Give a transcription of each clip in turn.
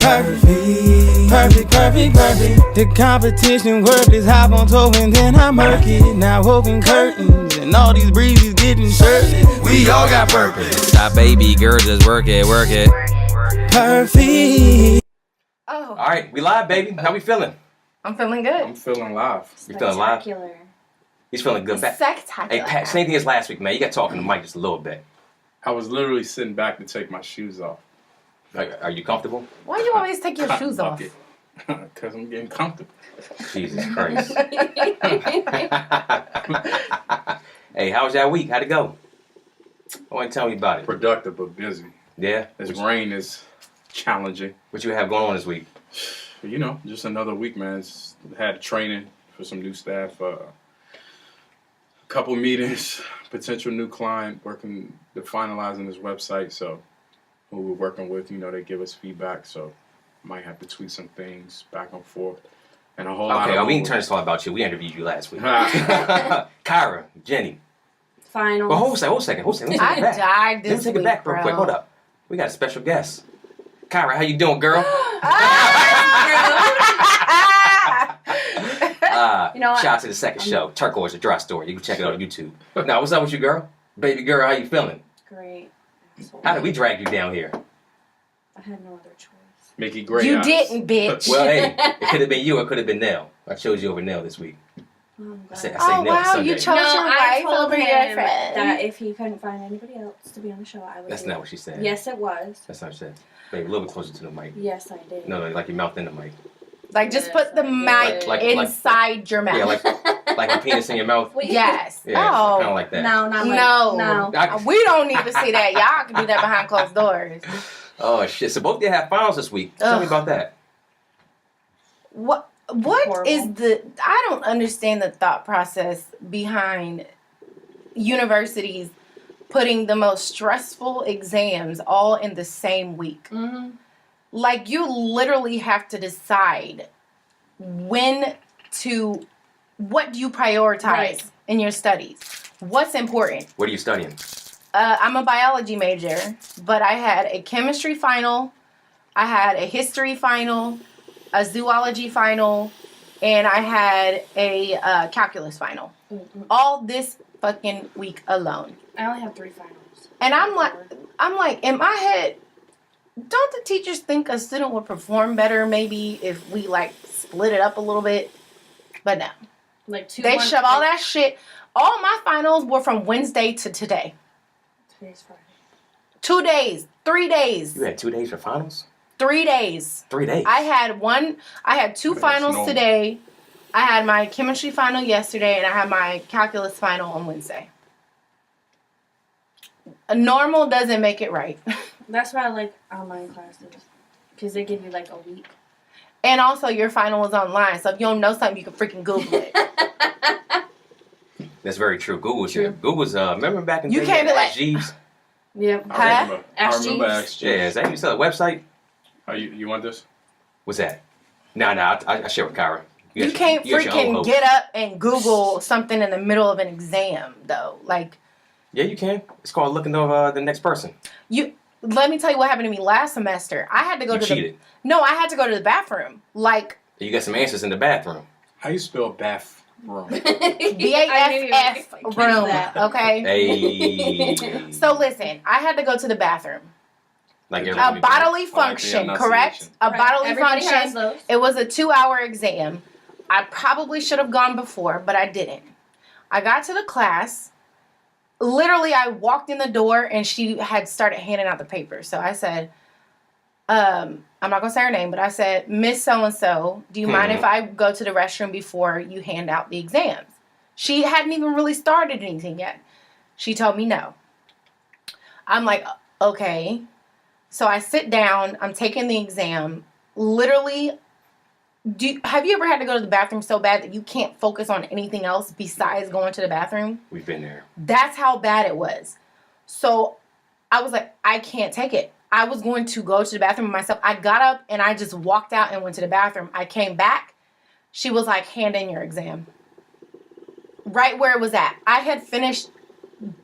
Perfect. The competition worthless. Hop on toe and then I murk it. Now open curtains and all these breezes getting shirtless. We all got purpose. Stop, baby girl, just work it. Perfect. Oh. All right, we live, baby. How we feeling? I'm feeling good. I'm feeling live. You feeling live? Spectacular. He's feeling good. Spectacular. Hey, Pat, same thing as last week, man. You got talking to Mike just a little bit. I was literally sitting back to take my shoes off. Are you comfortable? Why do you always take your shoes off? Because I'm getting comfortable. Jesus Christ. Hey, how was that week? How'd it go? Go ahead and tell me about it. Productive but busy. Yeah? This rain is challenging. What you have going on this week? You know, just another week, man. Had training for some new staff. A couple meetings, potential new client working to finalizing his website. So who we're working with, you know, they give us feedback. So might have to tweak some things back and forth. And a whole lot of... Okay, we didn't turn this all about you. We interviewed you last week. Kyra, Jenny. Finals. Well, hold a second. Let me take I it back. died this Let me take week, it back real bro. quick. Hold up. We got a special guest. Kyra, how you doing, girl? You know what? Shout out to the second show, Turquoise, a dry story. You can check it out on YouTube. Now, what's up with you, girl? Baby girl, how you feeling? Great. How did we drag you down here? I had no other choice. Mickey Gray. You eyes. didn't, bitch. Well, hey, it could have been you or it could have been Nell. I chose you over Nell this week. Oh, I say Oh, Nell wow, Sunday. you chose No, your I wife told over your him friend. that if he couldn't find anybody else to be on the show, I would. That's do not it. what she said. Yes, it was. That's not what she said. Babe, a little bit closer to the mic. Yes, I did. No, like your mouth in the mic. Like, just put the mic Like- inside your mouth. Yeah, like a penis in your mouth. Wait. Yes. Yeah, kind of Oh. like that. No, not like No. no. We don't need to see that. Y'all can do that behind closed doors. Oh, shit. So both of you have finals this week. Tell me Ugh. about that. What Horrible. is I don't understand the thought process behind universities putting the most stressful exams all in the same week. Mm-hmm. Like, you literally have to decide what do you prioritize Right. in your studies? What's important? What are you studying? I'm a biology major, but I had a chemistry final, I had a history final, a zoology final, and I had a calculus final. Mm-hmm. All this fucking week alone. I only have 3 finals. And I'm like, in my head, don't the teachers think a student would perform better maybe if we like split it up a little bit? But no. Like 2. They shove all that shit. All my finals were from Wednesday to today. Today's Friday. 2 days. 3 days. You had 2 days for finals? 3 days. 3 days? I had 2 That's finals normal. today. I had my chemistry final yesterday, and I had my calculus final on Wednesday. A normal doesn't make it right. That's why I like online classes. Because they give you like a week. And also, your final was online, so if you don't know something, you can freaking Google it. That's very true. Google's True. here. Google's, remember back in the You day? can't be like- Jeeves? Yep. Huh? I remember Ask Ask Yeah, is that you sell a website? Oh, you want this? What's that? No, I share with Kyra. You can't got your own freaking host. get up and Google something in the middle of an exam, though. Like, Yeah, you can. It's called looking over the next person. let me tell you what happened to me last semester. I had to go You to cheated. I had to go to the bathroom. Like, You got some answers in the bathroom. How you spell bathroom? BAFF room, okay? Hey. So listen, I had to go to the bathroom. Like A everybody- bodily the function, enunciation. correct? A Right. bodily Everybody has function. those. It was a 2-hour exam. I probably should have gone before, but I didn't. I got to the class. Literally, I walked in the door and she had started handing out the papers. So I said, I'm not going to say her name, but I said, Miss So-and-so, do you mind if I go to the restroom before you hand out the exams? She hadn't even really started anything yet. She told me no. I'm like, okay. So I sit down. I'm taking the exam. Literally, have you ever had to go to the bathroom so bad that you can't focus on anything else besides going to the bathroom? We've been there. That's how bad it was. So I was like, I can't take it. I was going to go to the bathroom myself. I got up and I just walked out and went to the bathroom. I came back. She was like, hand in your exam. Right where it was at. I had finished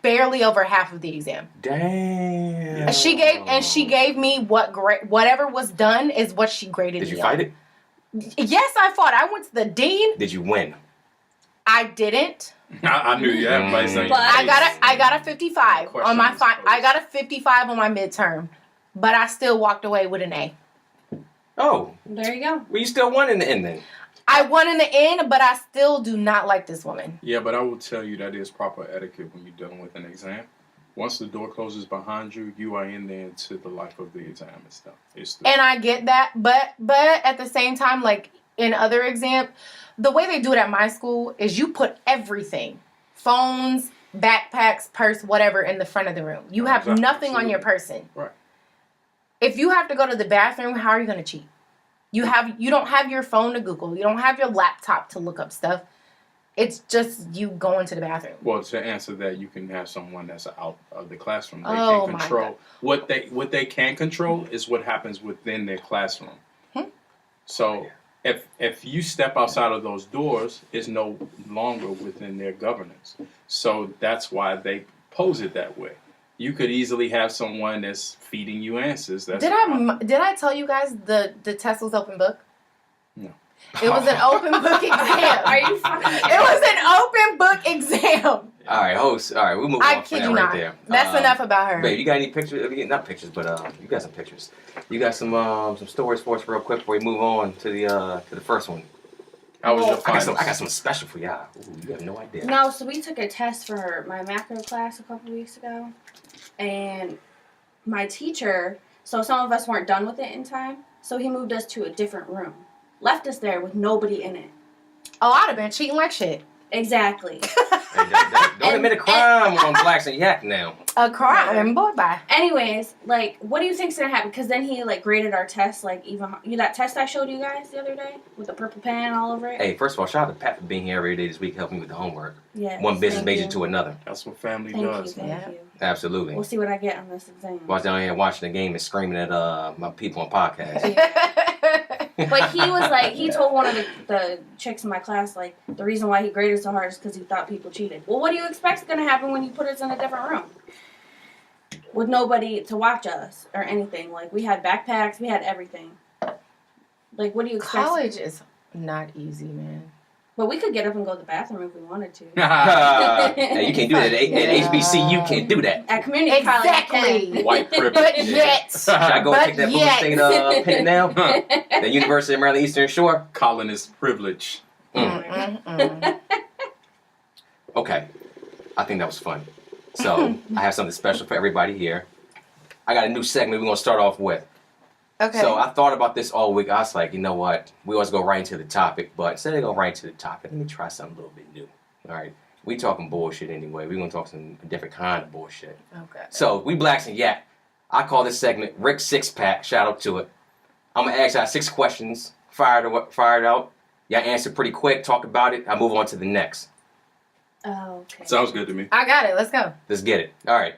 barely over half of the exam. Damn. She gave me whatever was done is what she graded me. Did you fight it? Yes, I fought. I went to the dean. Did you win? I didn't. I knew you had advice on your But- I got a 55 on my Question was I got a 55 on my midterm, but I still walked away with an A. Oh, There you go. well, you still won in the end then. I won in the end, but I still do not like this woman. Yeah, but I will tell you that is proper etiquette when you're dealing with an exam. Once the door closes behind you, you are in there into the life of the exam and stuff. And I get that, but at the same time, like in other exams, the way they do it at my school is you put everything, phones, backpacks, purse, whatever, in the front of the room. You have Exactly. nothing on your person. Right. If you have to go to the bathroom, how are you going to cheat? You don't have your phone to Google. You don't have your laptop to look up stuff. It's just you going to the bathroom. Well, to answer that, you can have someone that's out of the classroom. They Oh, can my control what they can control is what happens within their classroom. So if you step outside of those doors, it's no longer within their governance. So that's why they pose it that way. You could easily have someone that's feeding you answers. Did I tell you guys the test was open book? No. It was an open book exam. Are you fucking? It was an open book exam. All right, host. All right, we'll move I on from kid that you right not. there. That's enough about her. Babe, you got any pictures? I mean, not pictures, but you got some pictures. You got some stories for us real quick before we move on to the first one. How was your I finals? got something special for y'all. Ooh, you have no idea. No, so we took a test for my macro class a couple weeks ago, and my teacher. So some of us weren't done with it in time, so he moved us to a different room, left us there with nobody in it. Oh, I'd have been cheating like shit. Exactly. Hey, don't admit a crime on BLACKSnYAC now. A crime, boy, bye. Anyways, like, what do you think's gonna happen? Because then he like graded our test, like even that test I showed you guys the other day with the purple pen all over it. Hey, first of all, shout out to Pat for being here every day this week, helping me with the homework. Yeah. One business major to another. That's what family Thank does. you. Yeah. Thank you. Absolutely. We'll see what I get on this exam. I was down here watching the game and screaming at my people on podcast. But he was like, he told one of the chicks in my class, like, the reason why he graded so hard is because he thought people cheated. Well, what do you expect's going to happen when you put us in a different room? With nobody to watch us or anything. Like, we had backpacks, we had everything. Like, what do you expect? College is not easy, man. But we could get up and go to the bathroom if we wanted to. Hey, you can't do that at HBC. You can't do that. At community college, you Exactly. can. White privilege. But yet. Should I go But take that yet. Blue State pin now? The University of Maryland Eastern Shore. Colonist privilege. Okay, I think that was fun. So I have something special for everybody here. I got a new segment we're gonna start off with. Okay. So I thought about this all week. I was like, you know what? We always go right into the topic, but instead of going right into the topic, let me try something a little bit new. All right, we talking bullshit anyway. We're gonna talk some different kind of bullshit. Okay. So we BLACKSnYAC. I call this segment Rick Six Pack. Shout out to it. I'm gonna ask y'all 6 questions. Fire it out. Y'all answer pretty quick. Talk about it. I move on to the next. Oh, okay. Sounds good to me. I got it. Let's go. Let's get it. All right.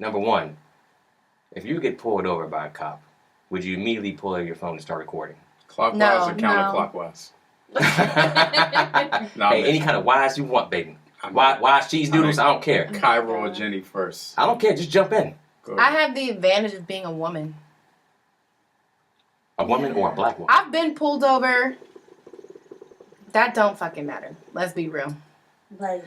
Number 1. If you get pulled over by a cop, would you immediately pull out your phone and start recording? Clockwise No, or counterclockwise? Nah, Hey, man. any kind of wise you want, baby. Wise cheese doodles, I don't care. Cairo or Jenny first. I don't care. Just jump in. Go I ahead. have the advantage of being a woman. A woman or a black woman? I've been pulled over. That don't fucking matter. Let's be real. Like,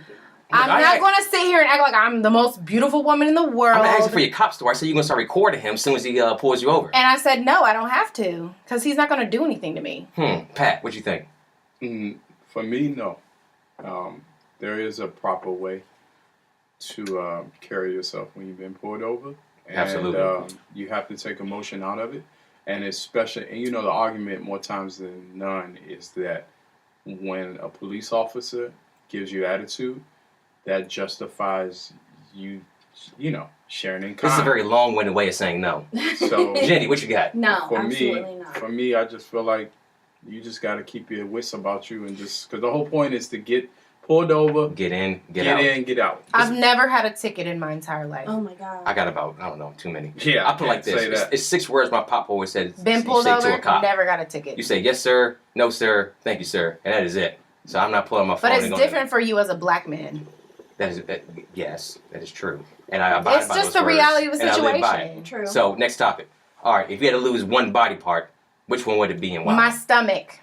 I'm not going to sit here and act like I'm the most beautiful woman in the world. I'm not asking for your cop story. I said you're going to start recording him as soon as he pulls you over. And I said, no, I don't have to. Because he's not going to do anything to me. Pat, what you think? For me, no. There is a proper way to carry yourself when you've been pulled over. And, Absolutely. You have to take emotion out of it. And especially, and you know, the argument more times than none is that when a police officer gives you attitude, that justifies you know, sharing in This common. is a very long-winded way of saying no. So Jenny, what you got? no, for absolutely not. me, I just feel like you just got to keep your wits about you and just because the whole point is to get pulled over, Get in, get get out. in, get out. I've never had a ticket in my entire life. Oh my god. I got about, I don't know, too many. Yeah, I put it like can't say this. that. It's 6 words my pop always said. Been you pulled say over, to a cop. never got a ticket. You say, yes, sir, no, sir, thank you, sir. And that is it. So I'm not pulling my phone. But it's and going different for you as a black man. Yes, that is true. And I abide It's by just those the words, reality of the and I live by situation. it. True. So, next topic. All right, if you had to lose one body part, which one would it be and why? My stomach.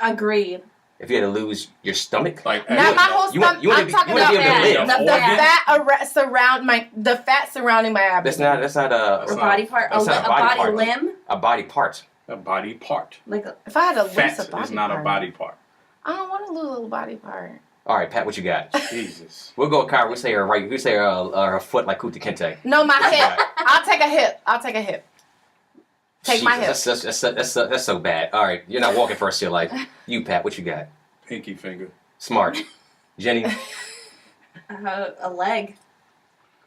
Agreed. If you had to lose your stomach? Like, Not my whole You want- stomach. you wanna I'm be- talking you wanna about be able to live. the fat surrounding my abdomen. That's not a A body part. That's not a body part. limb. a body part. a body part. Like a, If I had to lose Fat a body is not part, a body part. I don't want to lose a little body part. All right, Pat, what you got? Jesus. We'll go with Kyra. We'll say her right. We'll say her foot like Kuta Kente. No, my hip. I'll take a hip. Take my hip. That's so bad. All right, you're not walking for the rest of your life. You, Pat, what you got? Pinky finger. Smart. Jenny? a leg.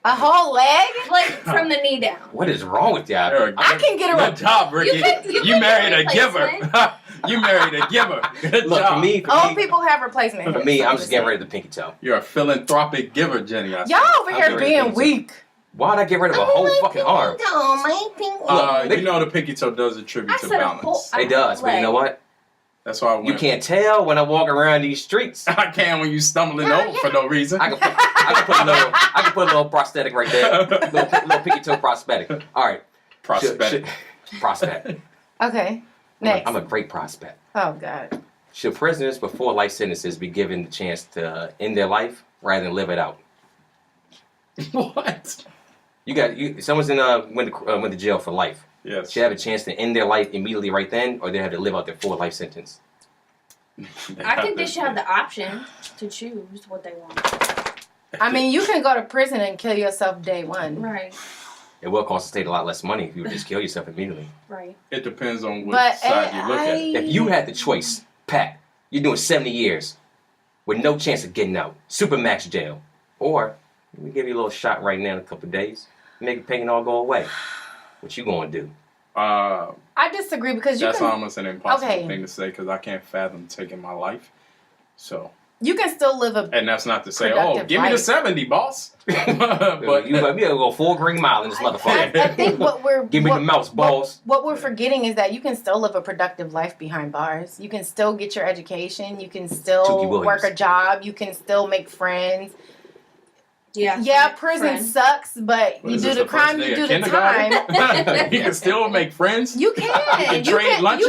A whole leg? Like from the knee down. What is wrong with y'all? Eric, I can get a Good job, Ricky. You You can married get a giver. replacement. You married a giver. Good Look, job. for me, Old people have replacement for hips, me, so I'm just getting rid of the pinky toe. You're a philanthropic giver, Jenny. I see. Y'all over I'm here getting rid of being the pinky weak. Why'd I get rid of a whole fucking arm? You know the pinky toe does attribute I to said a balance. whole. It does, but you know what? That's why I went. You can't tell when I walk around these streets. I can when you stumbling over for no reason. I can put a little prosthetic right there. Little pinky toe prosthetic. All right. Prosthetic. Prospect. Okay. Next. I'm a great prospect. Oh God. Should prisoners before life sentences be given the chance to end their life rather than live it out? What? Someone's went to jail for life. Yes. Should have a chance to end their life immediately right then, or they have to live out their full life sentence. I think they should have the option to choose what they want. I mean, you can go to prison and kill yourself day one. Right. It will cost the state a lot less money if you would just kill yourself immediately. Right. It depends on which But side you look at. If you had the choice, Pat, you're doing 70 years with no chance of getting out, supermax jail, or we give you a little shot right now in a couple of days, make the pain all go away. What you gonna do? I disagree because you That's can almost an impossible Okay. thing to say because I can't fathom taking my life. So, still live a and that's not to say, Productive give me the life. 70, boss. But you gotta go 4 green mile in this motherfucker. I think what we're Give me the mouse, balls. What we're forgetting is that you can still live a productive life behind bars. You can still get your education. You can still Tookie Williams. work a job. You can still make friends. Yeah. Yeah, prison Friends. sucks, but What you is do this, the first crime, day you of do the time. kindergarten? You can still make friends. You can. You can trade lunches.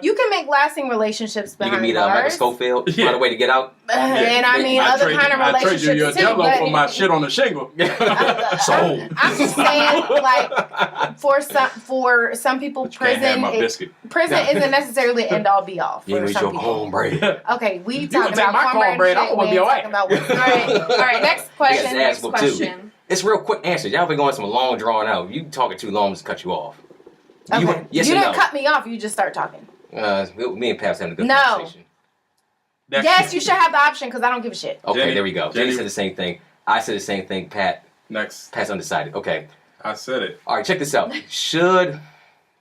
You can make lasting relationships You behind can meet Michael bars. Schofield, Yeah. find a way to get out. And I mean, other kind of I trade relationships you your too. Jello but for my shit on the shingle. Sold. I'm just saying, like, for some people, But you can't have my prison biscuit. isn't necessarily end all be all You for ain't some your people. cornbread. Okay, we You talking gonna take about my cornbread. cornbread, I shit, wanna we be ain't alright. talking about what- All right, next question. Yes, Next well, too. question. It's real quick answers. Y'all been going some long drawn out. You talking too long to cut you off. Okay. Yes you or didn't no? cut me off. You just start talking. Me and Pap's having a good No. conversation. Yes, you should have the option because I don't give a shit. Okay, Jenny- there we go. Jenny Jenny- said the same thing. I said the same thing. Pat's Next, undecided. Okay. I said it. All right, check this out. Should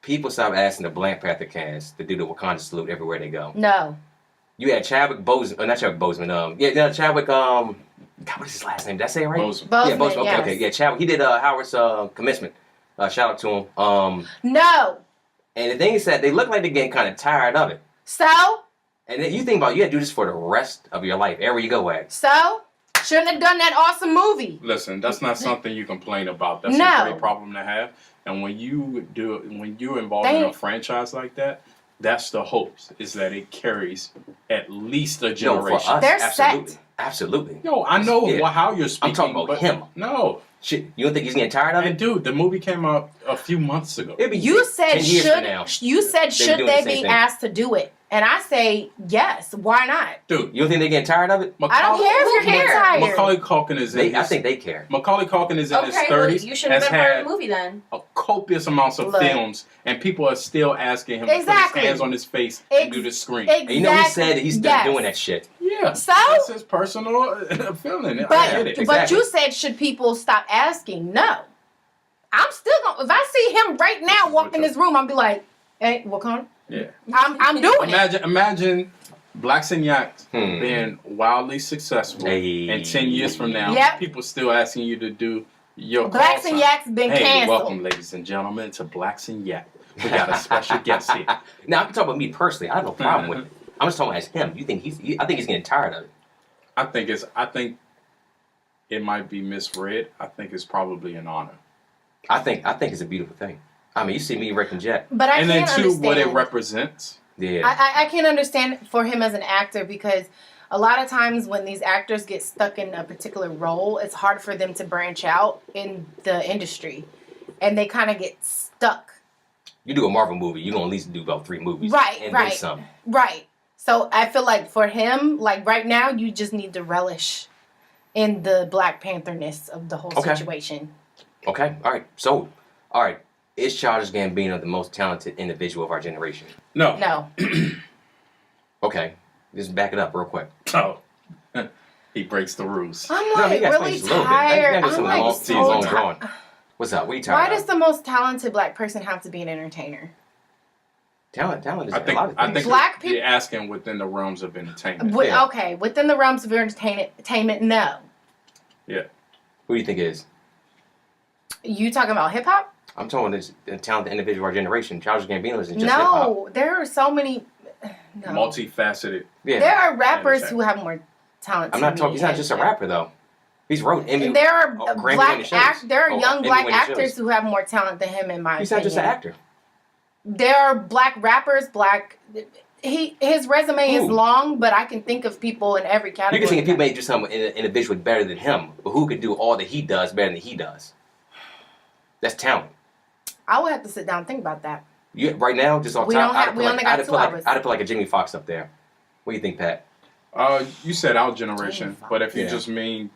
people stop asking the Black Panther cast to do the Wakanda salute everywhere they go? No. You had Chadwick Boseman, not Chadwick Boseman. Chadwick. God, what's his last name? Did I say it right? Bozeman. Boseman, Yeah, Boseman. Okay, yes. okay. Yeah, Chadwick. He did Howard's commencement. Shout out to him. No. And the thing is that they look like they're getting kind of tired of it. So? And then you think about you had to do this for the rest of your life, everywhere you go at. So? Shouldn't have done that awesome movie. Listen, that's not something you complain about. That's No. a great problem to have. And when you're involved in a franchise like that, that's the hopes, is that it carries at least a No, generation. for us, They're absolutely. set. Absolutely. Yo, I know Yeah. how you're speaking. I'm talking about but him. No. Shit, you don't think he's getting tired of And it? dude, the movie came out a few months ago. It'd be You said 10 years from now. should doing they the same be thing. asked to do it? And I say yes. Why not? Dude, You don't think they're getting tired of it? I don't care if you're getting tired. Macaulay Culkin is in I his, think they care. Macaulay Culkin is in his Okay, well, 30s. you should have has been part had of the movie then. a copious amounts of Look. films, and people are still asking him to put Exactly. his hands on his face and do the scream. And you know he said that he's done Yes. doing that shit. Yeah, So? that's his personal feeling. I But get it. but Exactly. you said should people stop asking? No. I'm still gonna if I see him right now walk in this room, I'll be like, hey, Wakanda? Yeah. I'm doing it. Imagine BLACKSnYAC Hmm. being wildly successful, Hey. and 10 years from now, Yep. people still asking you to do your Blacks call and sign. Yaks been Hey, canceled. welcome, ladies and gentlemen, to BLACKSnYAC. We got a special guest here. Now, I'm talking about me personally. I have no problem with it. I'm just talking about as him. You think I think he's getting tired of it. I think it might be misread, I think it's probably an honor. I think it's a beautiful thing. I mean, you see me wrecking Jet. But I And can't then too, understand. what it represents. Yeah. I can't understand for him as an actor because a lot of times when these actors get stuck in a particular role, it's hard for them to branch out in the industry. And they kind of get stuck. You do a Marvel movie, you're going to at least do about 3 movies. Right, and right. then some. Right. So I feel like for him, like right now, you just need to relish in the Black Panther-ness of the whole situation. Okay. All right. So, all right. Is Childish Gambino the most talented individual of our generation? No. No. Okay. Just back it up real quick. Oh. He breaks the rules. I'm No, like he got really explained just a little bit. tired. That- that I'm was like some so long tired. drawing. What's up? What are you Why talking does about? the most talented Black person have to be an entertainer? Talent is I a lot of things. think Black people- you're asking within the realms of entertainment. Yeah. Okay, within the realms of entertainment, no. Yeah. Who do you think is? You talking about hip hop? I'm talking this the talented individual of our generation. Childish Gambino isn't just hip hop. No, there are so many. No. Multifaceted. Yeah. There are rappers Understand. who have more talent. I'm to not me talking. He's not just a than- rapper though. He's wrote Emmy. And there are Grammy-winning shows. There are young Black Emmy-winning actors shows. who have more talent than him, in my He's opinion. not just an actor. There are Black rappers, his resume is Who? long, but I can think of people in every You category. can think if people may do something individually better than him, but who could do all that he does better than he does? That's talent. I would have to sit down and think about that. You right now, just on We top, don't have- we only got 2 hours. I'd put like a Jimmy Fox up there. What do you think, Pat? You said our generation, but if you Yeah. just mean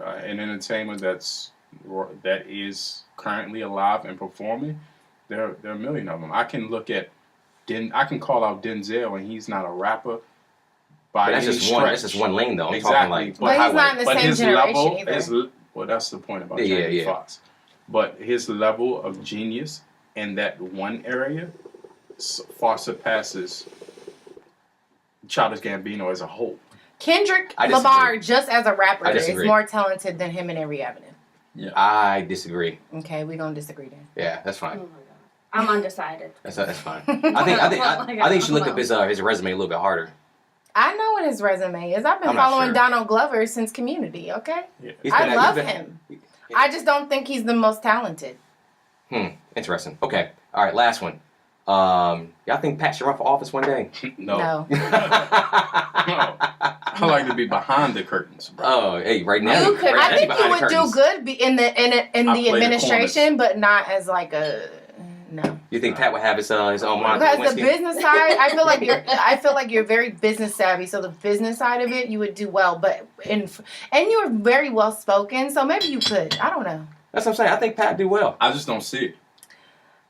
an entertainer that is currently alive and performing, there are a million of them. I can look at I can call out Denzel, and he's not a rapper by But that's any just one. stretch. That's just one lane, though. I'm Exactly. talking like But he's not in the But same his generation level, either. well, that's the point about Yeah, Jamie yeah. Foxx. But his level of genius in that one area far surpasses Childish Gambino as a whole. Kendrick I disagree. Lamar, just as a rapper, I is disagree. more talented than him in every avenue. I disagree. Okay, we're gonna disagree then. Yeah, that's Oh fine. my god. I'm undecided. That's fine. I think you should look up his resume a little bit harder. I know what his resume is. I've been I'm not following sure. Donald Glover since Community. Okay, Yeah. I love him. I just don't think he's the most talented. Interesting. Okay. All right. Last one. Y'all think Pat should run for office one day? No. No. I like to be behind the curtains, bro. Oh, hey, right now. You could. right I now, think behind you the would do curtains. good in the I play the administration, but not as like a no. You think Pat would have his own Monica Because the Lewinsky? business side, I feel like you're very business savvy. So the business side of it, you would do well. But and you're very well spoken, so maybe you could. I don't know. That's what I'm saying. I think Pat do well. I just don't see it.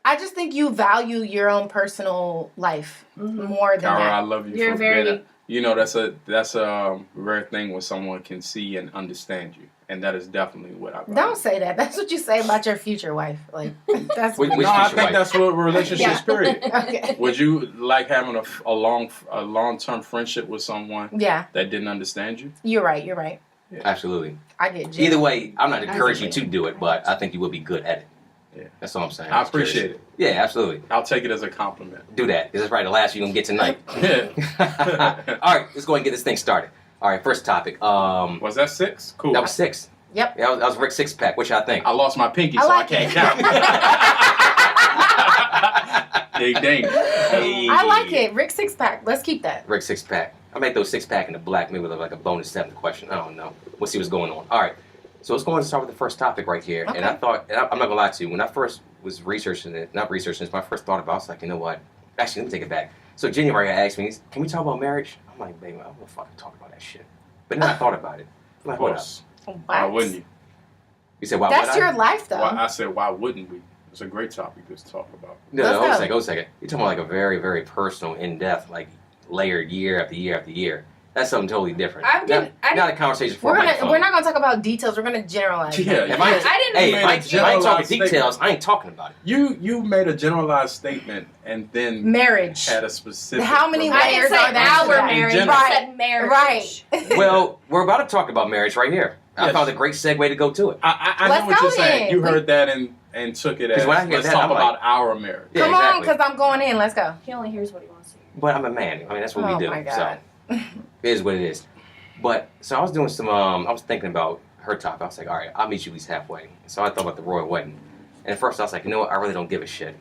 I just think you value your own personal life more than Cara, I that. love you. You're for very- being you know, that's a rare thing when someone can see and understand you, and that is definitely what I value. Don't say that. That's what you say about your future wife. Like that's Which No, I future think wife? that's what relationships. Yeah. Period. okay. Would you like having a long-term friendship with someone Yeah, that didn't understand you? you're right. You're right. Absolutely. I get you. Either way, I'm not encouraging you Absolutely. to do it, but I think you will be good at it. Yeah. That's all I'm saying. I appreciate it. Yeah, absolutely. I'll take it as a compliment. Do that. This is probably the last you're going to get tonight. Yeah. All right, let's go ahead and get this thing started. All right, first topic. Was that 6? Cool. That was 6. Yep. Yeah, that was Rick Six-Pack. What y'all think? I lost my pinky, I so like I can't count. Ding ding. I like it. Rick Six-Pack. Let's keep that. Rick Six-Pack. I make those 6-pack in the black, maybe with like a bonus 7th question. I don't know. We'll see what's going on. All right. So let's go ahead and start with the first topic right here. Okay. And I thought, and I'm not going to lie to you, when I first was researching it, not researching this, my first thought about it, I was like, you know what? Actually, let me take it back. So January asked me, can we talk about marriage? I'm like, baby, I don't want to fucking talk about that shit. But then I thought about it. I'm like, Of what up? course. What? Why wouldn't you? You said, why That's would your life, though. Why, I said, why wouldn't we? It's a great topic to talk about. No, Let's hold a go. second, hold a second. You're talking about like a very, very personal, in-depth, like layered year after year after year. That's something totally different. Not a conversation for a microphone. We're not gonna talk about details. We're gonna generalize. Yeah, If I, I didn't hey, make if I, a if I ain't talking generalized details, statement. I ain't talking about it. You made a generalized statement and then Marriage. had a specific. How many I layers didn't say are there to our that? marriage. general. I said marriage. Right. Well, we're about to talk about marriage right here. I Yes. found a great segue to go to it. I Let's know what go you're saying. then. You heard that and took it as when I hear let's that, talk I'm about like- our marriage. Yeah, Come on, exactly. because I'm going in. Let's go. He only hears what he wants to hear. But I'm a man. I mean, that's what Oh we do. my God. So it is what it is. But so I was doing some. I was thinking about her topic. I was like, all right, I'll meet you at least halfway. So I thought about the royal wedding. And at first I was like, you know what, I really don't give a shit.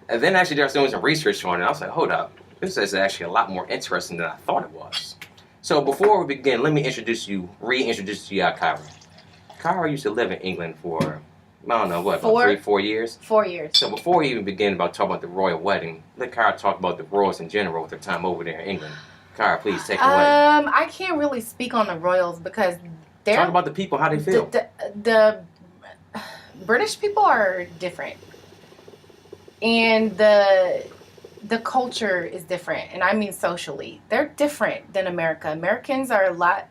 And then actually I was doing some research on it. I was like, hold up, this is actually a lot more interesting than I thought it was. So before we begin, let me reintroduce you, Kyra. Kyra used to live in England for, I don't know, what, about 3-4 years? 4 years. So before we even begin about talking about the royal wedding, let Kyra talk about the royals in general with their time over there in England. Kyra, please take it away. I can't really speak on the royals because they're... Talk about the people, how they feel. The British people are different. And the culture is different. And I mean socially. They're different than America. Americans are a lot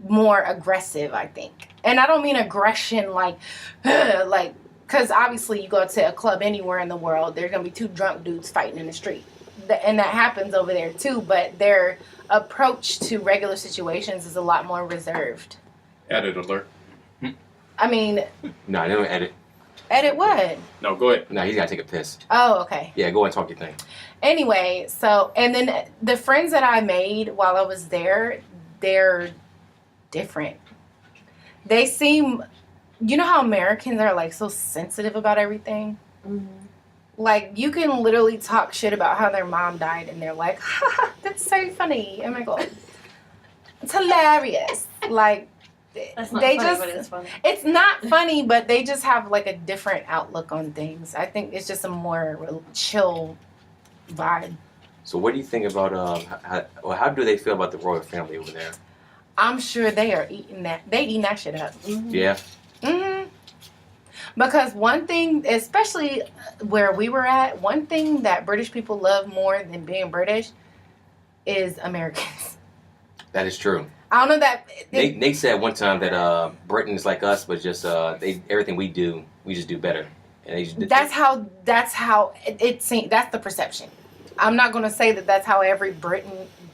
more aggressive, I think. And I don't mean aggression like, because obviously you go to a club anywhere in the world, there's going to be 2 drunk dudes fighting in the street. And that happens over there too, but their approach to regular situations is a lot more reserved. Edit alert. No, they don't edit. Edit what? No, go ahead. No, he's got to take a piss. Oh, okay. Yeah, go and talk your thing. Anyway, so, and then the friends that I made while I was there, they're different. They seem, you know how Americans are like so sensitive about everything? Mm-hmm. Like, you can literally talk shit about how their mom died and they're like, haha, that's so funny. Oh my God. It's hilarious. Like, That's not they funny, just, but it's funny. it's not funny, but they just have like a different outlook on things. I think it's just a more chill vibe. So what do you think about, how do they feel about the royal family over there? I'm sure they are eating that. They eating that shit up. Mm-hmm. Yeah. Mm-hmm. Because one thing, especially where we were at, one thing that British people love more than being British is Americans. That is true. I don't know that. Nate said one time that Britain is like us, but just everything we do, we just do better. And they just, That's how it seems. That's the perception. I'm not gonna say that that's how every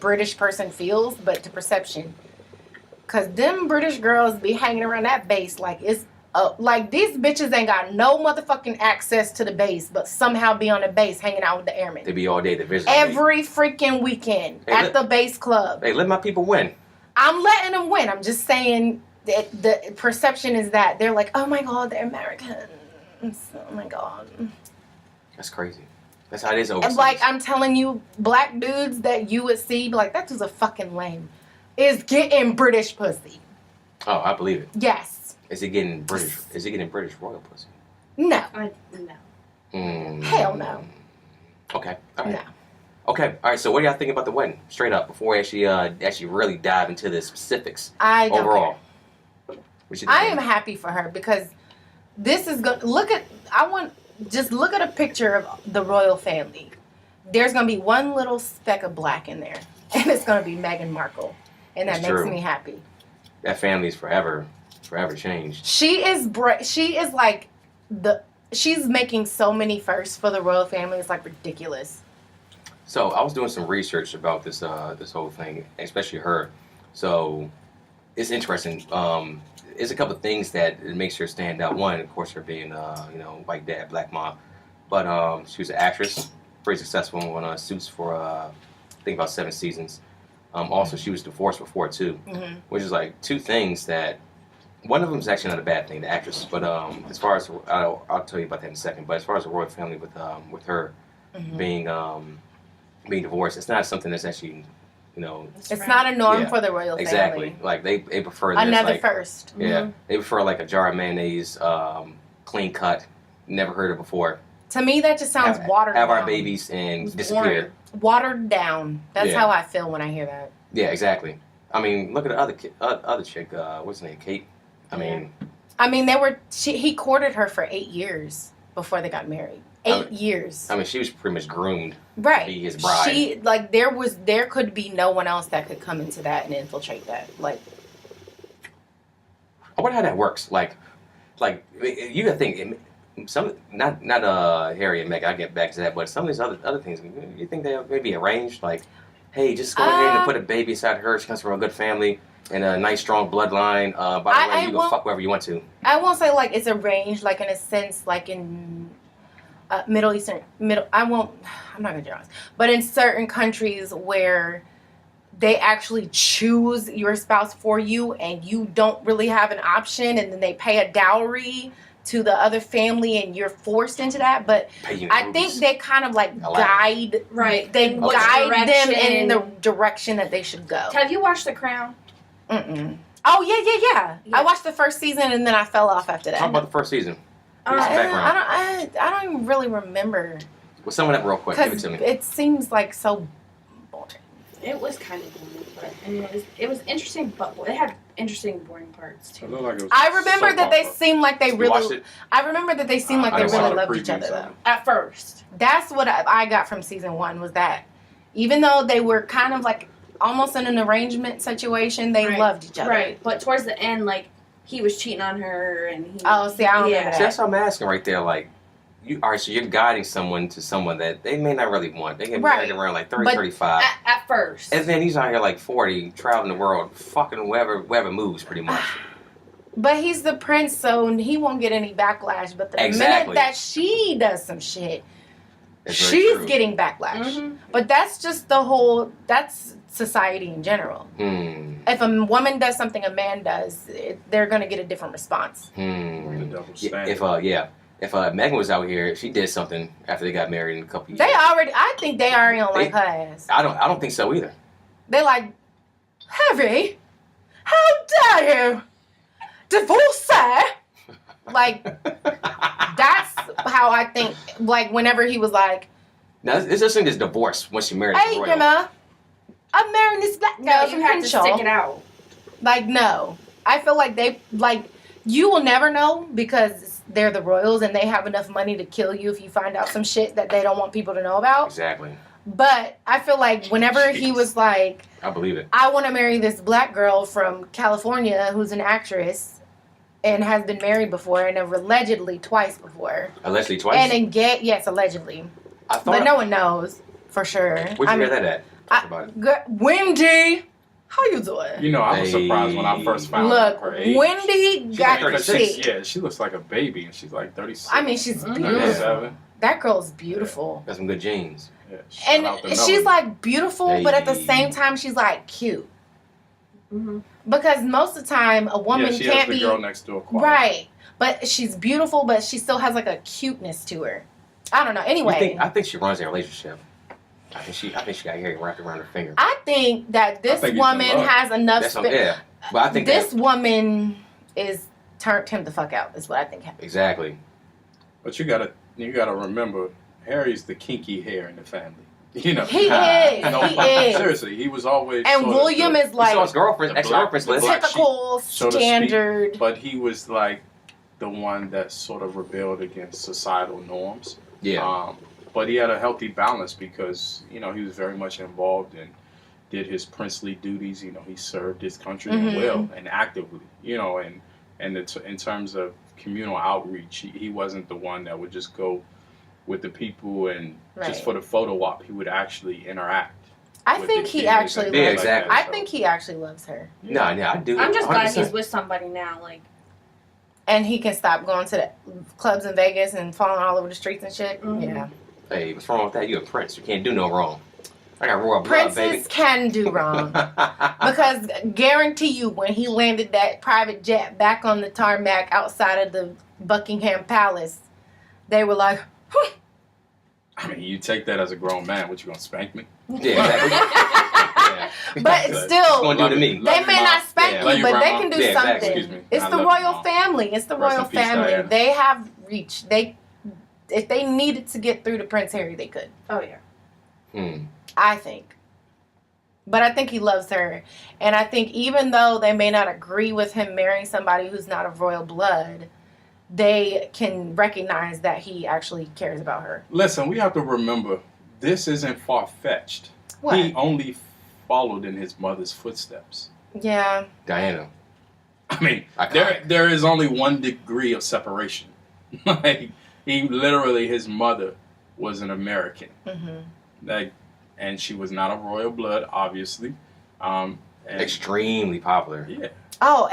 British person feels, but the perception. Cause them British girls be hanging around that base like it's like these bitches ain't got no motherfucking access to the base, but somehow be on the base hanging out with the airmen. They be all day. They visit Every freaking weekend at the base club. Hey, let my people win. I'm letting them win. I'm just saying that the perception is that they're like, oh my God, they're Americans. Oh my God. That's crazy. That's how it is overseas. And like I'm telling you, black dudes that you would see, be like, that dude's a fucking lame, is getting British pussy. Oh, I believe it. Yes. Is it getting British? Is it getting British royal pussy? No. No. Hell no. Okay. All right. No. Okay. All right. So, what do y'all think about the wedding? Straight up, before we actually really dive into the specifics. I don't overall. care. What you I think? am happy for her because this is good. Look at a picture of the royal family. There's gonna be one little speck of black in there, and it's gonna be Meghan Markle, and that That's makes true. me happy. That family's forever changed. She's making so many firsts for the royal family. It's like ridiculous. So I was doing some research about this whole thing, especially her. So it's interesting. There's a couple of things that it makes her stand out. One, of course, her being white dad, black mom, but she was an actress, pretty successful on Suits for I think about 7 seasons. Also, she was divorced before too, which is like 2 things that. One of them is actually not a bad thing, the actress. But as far as I'll tell you about that in a second. But as far as the royal family with her being divorced, it's not something that's actually, It's not a norm Yeah, for the royal exactly. family. Like they prefer this, Another like, first. Yeah, they prefer like a jar of mayonnaise, clean cut, never heard of before. To me, that just sounds watered down. Have our babies and disappear. Watered down. That's Yeah. how I feel when I hear that. Yeah, exactly. I mean, look at the other chick. What's her name? Kate. I mean, he courted her for 8 years before they got married. 8 years. I mean, she was pretty much groomed Right. to be his bride. There could be no one else that could come into that and infiltrate that. Like, I wonder how that works. Like you gotta think some not Harry and Meghan. I get back to that, but some of these other things. You think they maybe arranged? Like, hey, just go ahead and put a baby inside her. She comes from a good family and a nice strong bloodline. By the way, you can fuck wherever you want to. I won't say like it's arranged, like in a sense, like in Middle Eastern. I'm not gonna draw this, but in certain countries where they actually choose your spouse for you and you don't really have an option, and then they pay a dowry to the other family and you're forced into that. But I think they kind of like guide, they guide them in the direction that they should go. Have you watched The Crown? Mm-mm. Oh yeah. I watched the first season and then I fell off after that. Talk about the first season. I don't even really remember. Well, sum it up real quick. Give it to me. It seems like so boring. It was kind of boring, but I mean, it was interesting, but it had interesting boring parts too. I remember that they seemed like they really. Watched it? I remember that they seemed like they really loved each other though. At first, that's what I got from season 1 was that even though they were kind of like almost in an arrangement situation, they loved each other. Right, but towards the end, like he was cheating on her, and he. Oh, see, I don't remember that. See, that's what I'm asking right there. Like, so you're guiding someone to someone that they may not really want. They can be around like 30, 35. At first. And then he's out here like 40, traveling the world, fucking whoever moves, pretty much. But he's the prince, so he won't get any backlash. But the minute that she does some shit, she's getting backlash. Mm-hmm. But that's just that's society in general. If a woman does something a man does, they're going to get a different response. If Megan was out here, she did something after they got married in a couple years. I think they already don't like her ass. I don't think so either. They're like, Harry, how dare you divorce her? Like, that's how I think. Like, whenever he was like, now it's just this divorce once you married. Hey, grandma, I'm marrying this black girl. No, you have to stick it out. Like, no, I feel like you will never know because they're the royals and they have enough money to kill you if you find out some shit that they don't want people to know about. Exactly. But I feel like whenever he was like, I believe it. I want to marry this black girl from California who's an actress and has been married before and allegedly twice before. Allegedly twice? And yes, allegedly. But no one knows for sure. Where'd you hear that at? Talk about it. Wendy, how you doing? You know, I was surprised when I first found out her age. Wendy got like shit. Yeah, she looks like a baby, and she's like 36. I mean, she's beautiful. 37. That girl's beautiful. Got some good genes. Yeah, and she's like beautiful, but at the same time, she's like cute. Mm-hmm. Because most of the time, a woman she can't has the be girl next door quality. Right. But she's beautiful, but she still has like a cuteness to her. I don't know. Anyway, I think she runs their relationship. I think she got hair wrapped around her finger. I think that this woman has enough. But I think this woman is turned him the fuck out. Is what I think happened. Exactly. But you gotta remember, Harry's the kinky hair in the family. You know, he is. He is. Seriously, he was always. And William is like his ex-girlfriend's list. Typical standard. Speak, but he was like the one that sort of rebelled against societal norms. Yeah. But he had a healthy balance because, you know, he was very much involved and did his princely duties. You know, he served his country well and actively, you know, and in terms of communal outreach, he wasn't the one that would just go with the people and just for the photo op. He would actually interact. I think he actually loves exactly. I think he actually loves her. No, I do. I'm just glad he's with somebody now, like. And he can stop going to the clubs in Vegas and falling all over the streets and shit. Mm-hmm. Yeah. Hey, what's wrong with that? You're a prince. You can't do no wrong. I got royal blood, Princes baby. can do wrong. Because guarantee you, when he landed that private jet back on the tarmac outside of the Buckingham Palace, they were like, I mean, you take that as a grown man. What, you gonna spank me? Yeah, exactly. But still, gonna do to me? They may not spank you, but they can do something. Excuse me. It's the royal family. It's the royal family. They have reach. If they needed to get through to Prince Harry, they could. Oh yeah. I think. But I think he loves her. And I think even though they may not agree with him marrying somebody who's not of royal blood, they can recognize that he actually cares about her. Listen, we have to remember, this isn't far-fetched. What? He only followed in his mother's footsteps. Yeah. Diana. I mean, there is only one degree of separation. Like, he literally, his mother was an American. Like, and she was not of royal blood, obviously. Extremely popular. Yeah. Oh,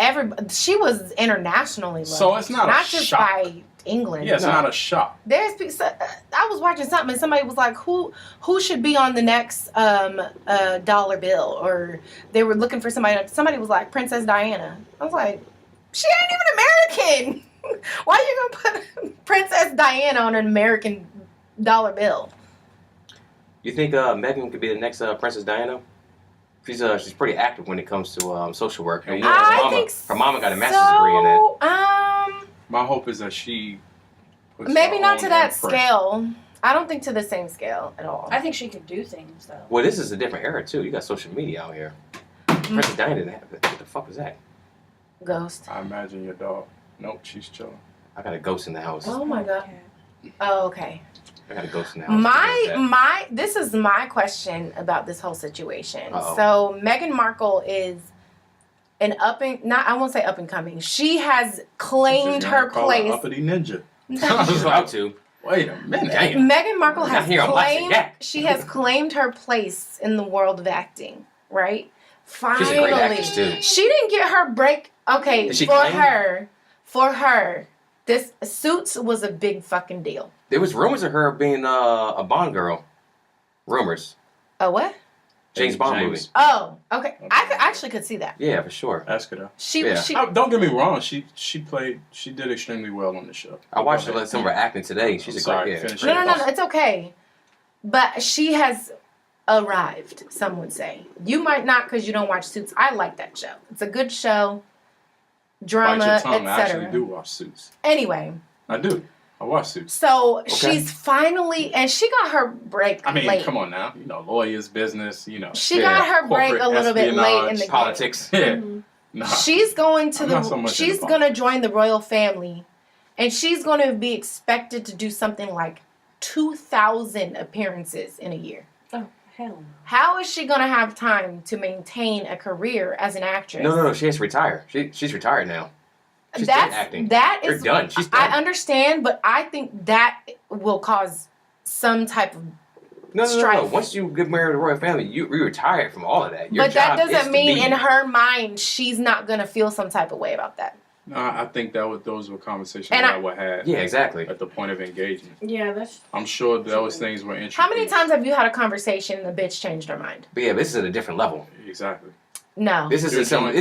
she was internationally loved. So it's not not a just shock. by England. Yeah, it's not a shock. I was watching something and somebody was like, who should be on the next dollar bill? Or they were looking for somebody. Somebody was like, Princess Diana. I was like, she ain't even American. Why are you going to put Princess Diana on an American dollar bill? You think Megan could be the next Princess Diana? She's pretty active when it comes to social work. And, her mama got a master's degree in that. My hope is that she puts Maybe her not own to that imprint. scale. I don't think to the same scale at all. I think she could do things though. Well, this is a different era too. You got social media out here. Princess Diana didn't have that. What the fuck was that? Ghost. I imagine your dog. Nope, she's chilling. I got a ghost in the house. Oh my god. Oh, okay. I got a ghost in the house. This is my question about this whole situation. Uh-oh. So Meghan Markle is I won't say up and coming. She has claimed her place. Uppity ninja. I was about to. Wait a minute. Damn. Meghan Markle Not here on BLACKSnYAC. she has claimed her place in the world of acting, right? Finally. She's a great actress too. She didn't get her break. Okay, Did she for claim? her, this Suits was a big fucking deal. There was rumors of her being a Bond girl. Rumors. A what? James Bond movie. Oh, okay. I could see that. Yeah, for sure. Ask her though. She Don't get me wrong. She did extremely well on the show. I watched some of her acting today. She's a great. finish No, it's okay. But she has arrived, some would say. You might not because you don't watch Suits. I like that show. It's a good show. Drama, Bite your tongue. I etc. actually do watch Suits. Anyway. I do. I watch Suits. So she's finally, and she got her break I mean, late. come on now. Lawyers, business, She got her break a little bit late in the politics. Yeah. game. Nah. She's going to I'm not so much she's into going to join the royal family, and she's going to be expected to do something like 2,000 appearances in a year. Oh, hell no. How is she going to have time to maintain a career as an actress? No. She has to retire. She's retired now. She's done acting. You're done. She's done. I understand, but I think that will cause some type of strife. No. Once you get married to the royal family, you retire from all of that. Your but that job is doesn't to mean be- in her mind she's not going to feel some type of way about that. No, I think those were conversations And that I would have. Yeah, exactly. At the point of engagement. Yeah, that's. I'm sure those things were interesting. How many times have you had a conversation and the bitch changed her mind? But yeah, this is at a different level. Exactly. No. This isn't some joint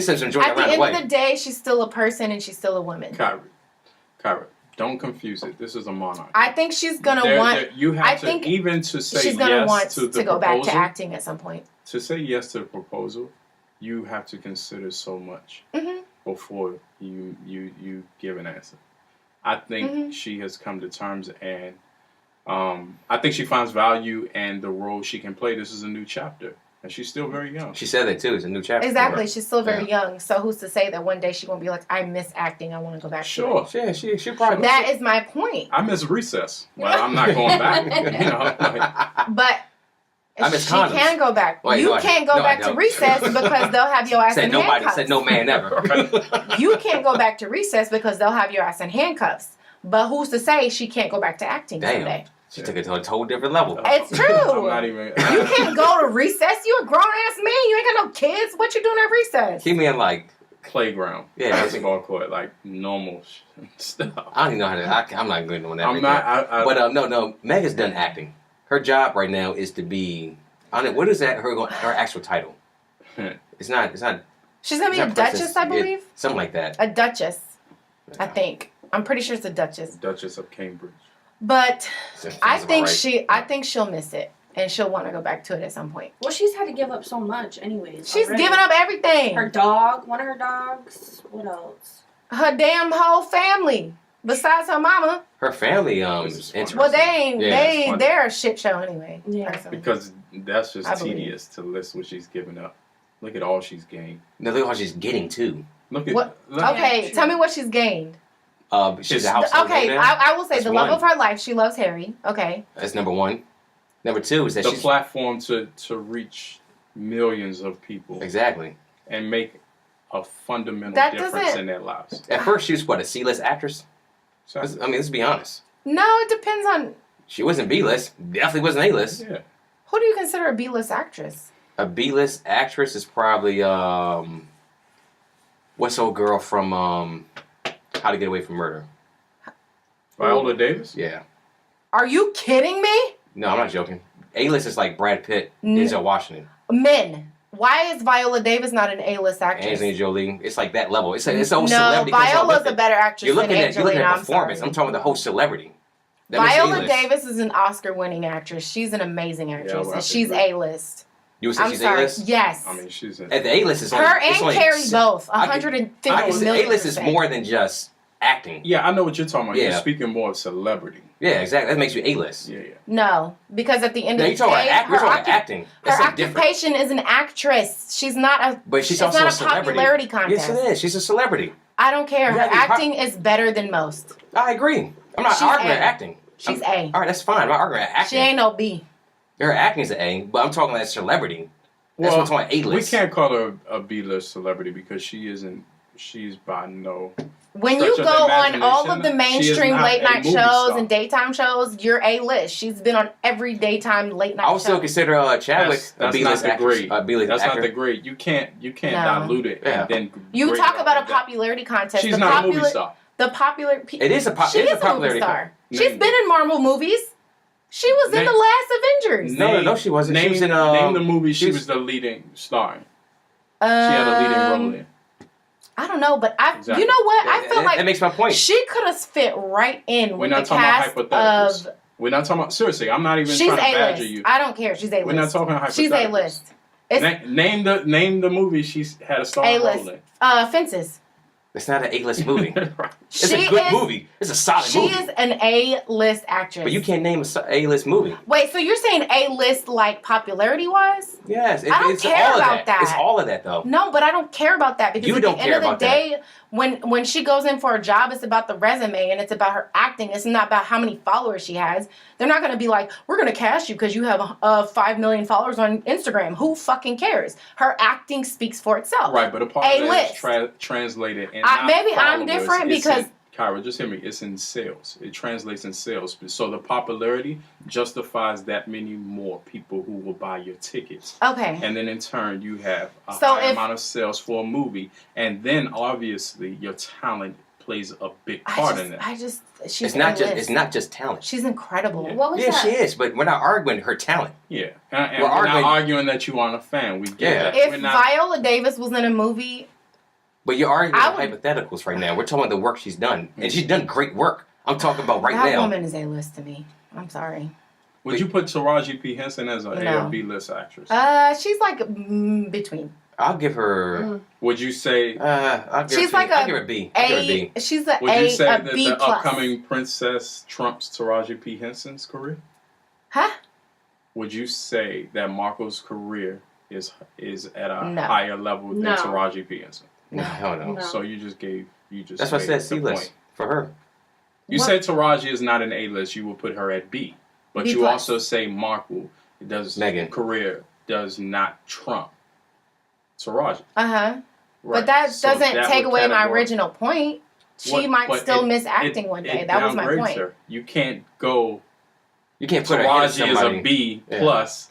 At the around end the way. of the day, she's still a person and she's still a woman. Kyrie, don't confuse it. This is a monarch. I think she's gonna want. You have I to think even to say she's gonna yes want to the to go proposal. back to acting at some point. To say yes to the proposal, you have to consider so much before you give an answer. I think she has come to terms, and I think she finds value in the role she can play. This is a new chapter, and she's still very young. She said that too. It's a new chapter. Exactly. She's still very young. So who's to say that one day she won't be like, I miss acting. I want to go back to it. Yeah, she probably. That is my point. I miss recess, but I'm not going back. But I miss she condoms. can go back. Wait, you no, I can't don't. go No, I back to don't. recess because they'll have your ass Said in nobody. handcuffs. Said no man ever. You can't go back to recess because they'll have your ass in handcuffs. But who's to say she can't go back to acting someday? She took it to a whole different level. It's true. I'm not even. You can't go to recess. You a grown ass man. You ain't got no kids. What you doing at recess? Keep me in like Playground, basketball court, like normal stuff. I don't even know how to. I'm not good on that. I'm not. But no. Megan's done acting. Her job right now is to be. I don't know, what is that? Her actual title. It's not. She's gonna be a duchess, I believe. Something like that. A duchess, I think. I'm pretty sure it's a duchess. Duchess of Cambridge. But I think right. I think she'll miss it, and she'll want to go back to it at some point. Well, she's had to give up so much, anyways. She's already. giving up everything. Her dog, one of her dogs. What else? Her damn whole family, besides her mama. Her family This is is funny. interesting. Well, they ain't. Yeah, it's funny. They're a shit show anyway. Yeah. personally. Because that's just I believe. tedious to list what she's given up. Look at all she's gained. No, look how she's getting too. Look at What? look- Okay, true. tell me what she's gained. She's a household Okay, name now. I will say That's the love one. of her life. She loves Harry. Okay. That's number one. Number two is that the she's platform to reach millions of people exactly. and make a fundamental That difference doesn't- in their lives. At first, she was what, a C-list actress. So, I mean, let's be honest. No, it depends on She wasn't B-list. Definitely wasn't A-list. yeah. who do you consider a B-list actress. A B-list actress is probably what's old girl from How to Get Away from Murder? Viola Davis? Yeah. Are you kidding me? No, I'm not joking. A-list is like Brad Pitt, Denzel Washington, Men. Why is Viola Davis not an A-list actress? Angelina Jolie. It's like that level. It's a No, celebrity. Viola's a better actress You're looking than at Angelina. I'm performance. sorry. I'm talking about the whole celebrity. That makes Viola A-list. Davis is an Oscar-winning actress. She's an amazing actress, well, I and she's agree. A-list. You would say I'm she's sorry. A-list? Yes. I mean, she's in. At the A-list is Her only, it's and only Carrie both. I 150 can say million. A-list is more than just acting. Yeah, I know what you're talking about. Yeah. You're speaking more of celebrity. Yeah, exactly. That makes you A-list. Yeah. No, because at the end No, of you're the talking day, about we're talking about acting. her That's something different. occupation is an actress. She's not a. But she's it's also not a celebrity. popularity contest. Yes, it is. She's a celebrity. I don't care. Her Yeah, acting is better than most. I agree. I'm not She's arguing A. about acting. She's I'm- A. All right, that's fine. I'm not arguing about acting. She ain't no B. Her acting is an A, but I'm talking about celebrity. That's what I'm talking about. A-list. We can't call her a B-list celebrity because she isn't. She's by no. When you stretch go of the on all of the imagination, she is mainstream not late a night movie shows star. and daytime shows, you're A-list. She's been on every daytime late night I would show. still consider Chadwick That's a not B-list the actress. grade. A B-list That's actor. not the grade. You can't No. dilute it Yeah. and then. You grade talk it about off a of that. popularity contest. She's the not a popular, movie star. The popular. It is a pop. She It is is a popularity. movie star. Name She's been in Marvel movies. She was in Name- the last Avengers. No, she wasn't. She Name, was in, name the movie she she was the leading star in. She Um, had a leading role in. I don't know, but Exactly. you know what? I feel like that makes my point. she could have fit right in We're with not the talking cast about hypotheticals. of. We're not talking about. Seriously, I'm not even She's trying to badger A-list. you. I don't care. She's A-list. We're not talking hypotheticals. She's A-list. It's Name the movie she's had a starring A-list. role in. Fences. It's not an A-list movie. Right. It's She a good is- movie. It's a solid She movie. is an A-list actress. But you can't name a A-list movie. Wait, so you're saying A-list like popularity-wise? Yes, I don't it's care all of about that. It's all of that though. No, but I don't care about that because You at don't the end care of the about day, when she goes in for a job, it's about the resume and it's about her acting. It's not about how many followers she has. They're not going to be like, we're going to cast you because you have 5 million followers on Instagram. Who fucking cares? Her acting speaks for itself. Right, but a part of that A-list. is translated and Maybe I'm different because Kyra, just hear me. It's in sales. It translates in sales. So the popularity justifies that many more people who will buy your tickets. okay. And then in turn, you have a So high if- amount of sales for a movie. And then obviously your talent plays a big part in that. She's It's not A-list. it's not just talent. She's incredible. Yeah. What was Yeah, that? she is, but we're not arguing her talent. Yeah. And We're we're not arguing- arguing that you aren't a fan. We get Yeah. that. If We're not, Viola Davis was in a movie, But you're arguing I hypotheticals right now. We're talking about the work she's done. And she's done great work. I'm talking about right that now. woman is A-list to me. I'm sorry. would you put Taraji P. Henson as an A No. or B list actress? She's like between. I'll give her Would you say I'll give She's her like I'll a give her a B. I'll give her a B. She's a Would you say A, that B the plus. upcoming princess trumps Taraji P. Henson's career? Huh? Would you say that Marco's career is at a No. higher level than No. Taraji P. Henson? No, hell no. No. So you just That's what I made said, the C-list point. for her. You What? said Taraji is not an A list. You will put her at B, but B you plus. also say Marco Megan. career does not trump Taraji. Uh-huh. Right. But that So doesn't that take would away my categorize- original point. She What- might but still it- miss acting one day. It That was my downgrades point. her. You can't go. You can't put her ahead of Taraji is somebody. a B Yeah. plus,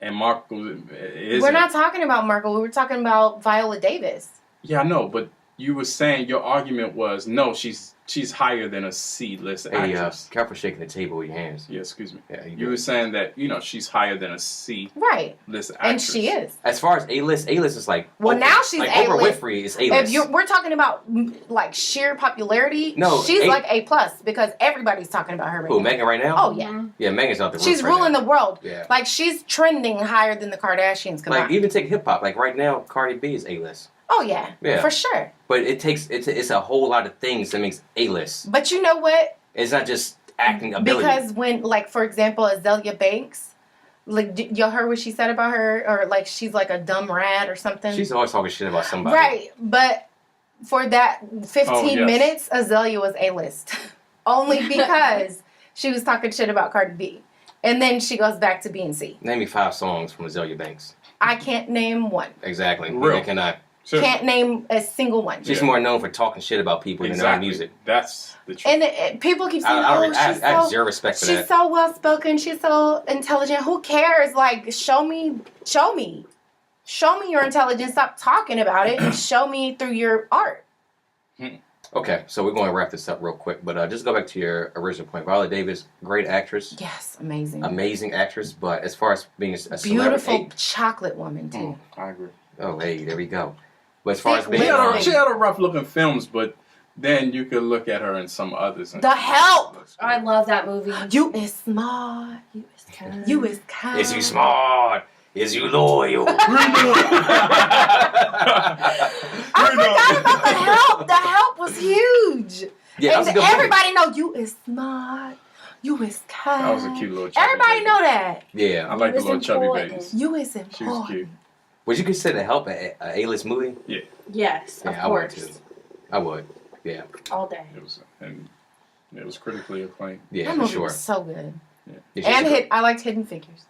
and Marco is. We're not talking about Markle. We were talking about Viola Davis. Yeah, I know, but you were saying your argument was no, she's higher than a C list Hey, actress. careful shaking the table with your hands. Yeah, excuse me. Yeah, You were saying that she's higher than a C Right. list actress. And she is. As far as A-list is like Well, Oprah. now she's like Oprah A-list. Winfrey is If A-list. we're talking about like sheer popularity, No, she's A- like A plus because everybody's talking about her right Who, now. Megan right now? Oh yeah. Yeah, Megan's out the roof She's right ruling now. the world. Yeah. Like she's trending higher than the Kardashians combined. Like even take hip hop. Like right now, Cardi B is A-list. Oh yeah. Yeah. For sure. But it's a whole lot of things that makes A-list. But you know what? It's not just acting ability. Because when, like, for example, Azalea Banks, like, y'all heard what she said about her? Or, like, she's like a dumb rat or something? She's always talking shit about somebody. Right. But for that 15 yes. minutes, Azalea was A-list. Only because she was talking shit about Cardi B. And then she goes back to B and C. Name me 5 songs from Azalea Banks. I can't name one. Exactly. Real. Neither can I. Seriously. Can't name a single one. She's Yeah. more known for talking shit about people than her Exactly. music. That's the truth. And people keep saying, I she's have so... zero respect for She's that. so well spoken. She's so intelligent. Who cares? Like, show me. Show me your intelligence. Stop talking about it and show me through your art. Okay, so we're going to wrap this up real quick, but just go back to your original point. Viola Davis, great actress. Yes, amazing. Amazing actress, but as far as being a celebrity... Beautiful chocolate woman, too. I agree. Oh, hey, there we go. But as far as Thick being... lips. She had a rough looking films, but then you could look at her in some others. The Help! I love that movie. You is smart. You is kind. You is kind. Is you smart? Is you loyal? I forgot about The Help. The Help was huge. Yeah, that was a And good movie. everybody know you is smart. You is kind. That was a cute little chubby Everybody baby. know that. Yeah. I like the It was little chubby important. babies. You is She was important. cute. Would you consider The Help a A-list movie? Yes, of Yeah, I would course. too. I would. Yeah. All day. It was critically acclaimed. Yeah, That for movie sure. was so good. It's And just I liked Hidden Figures.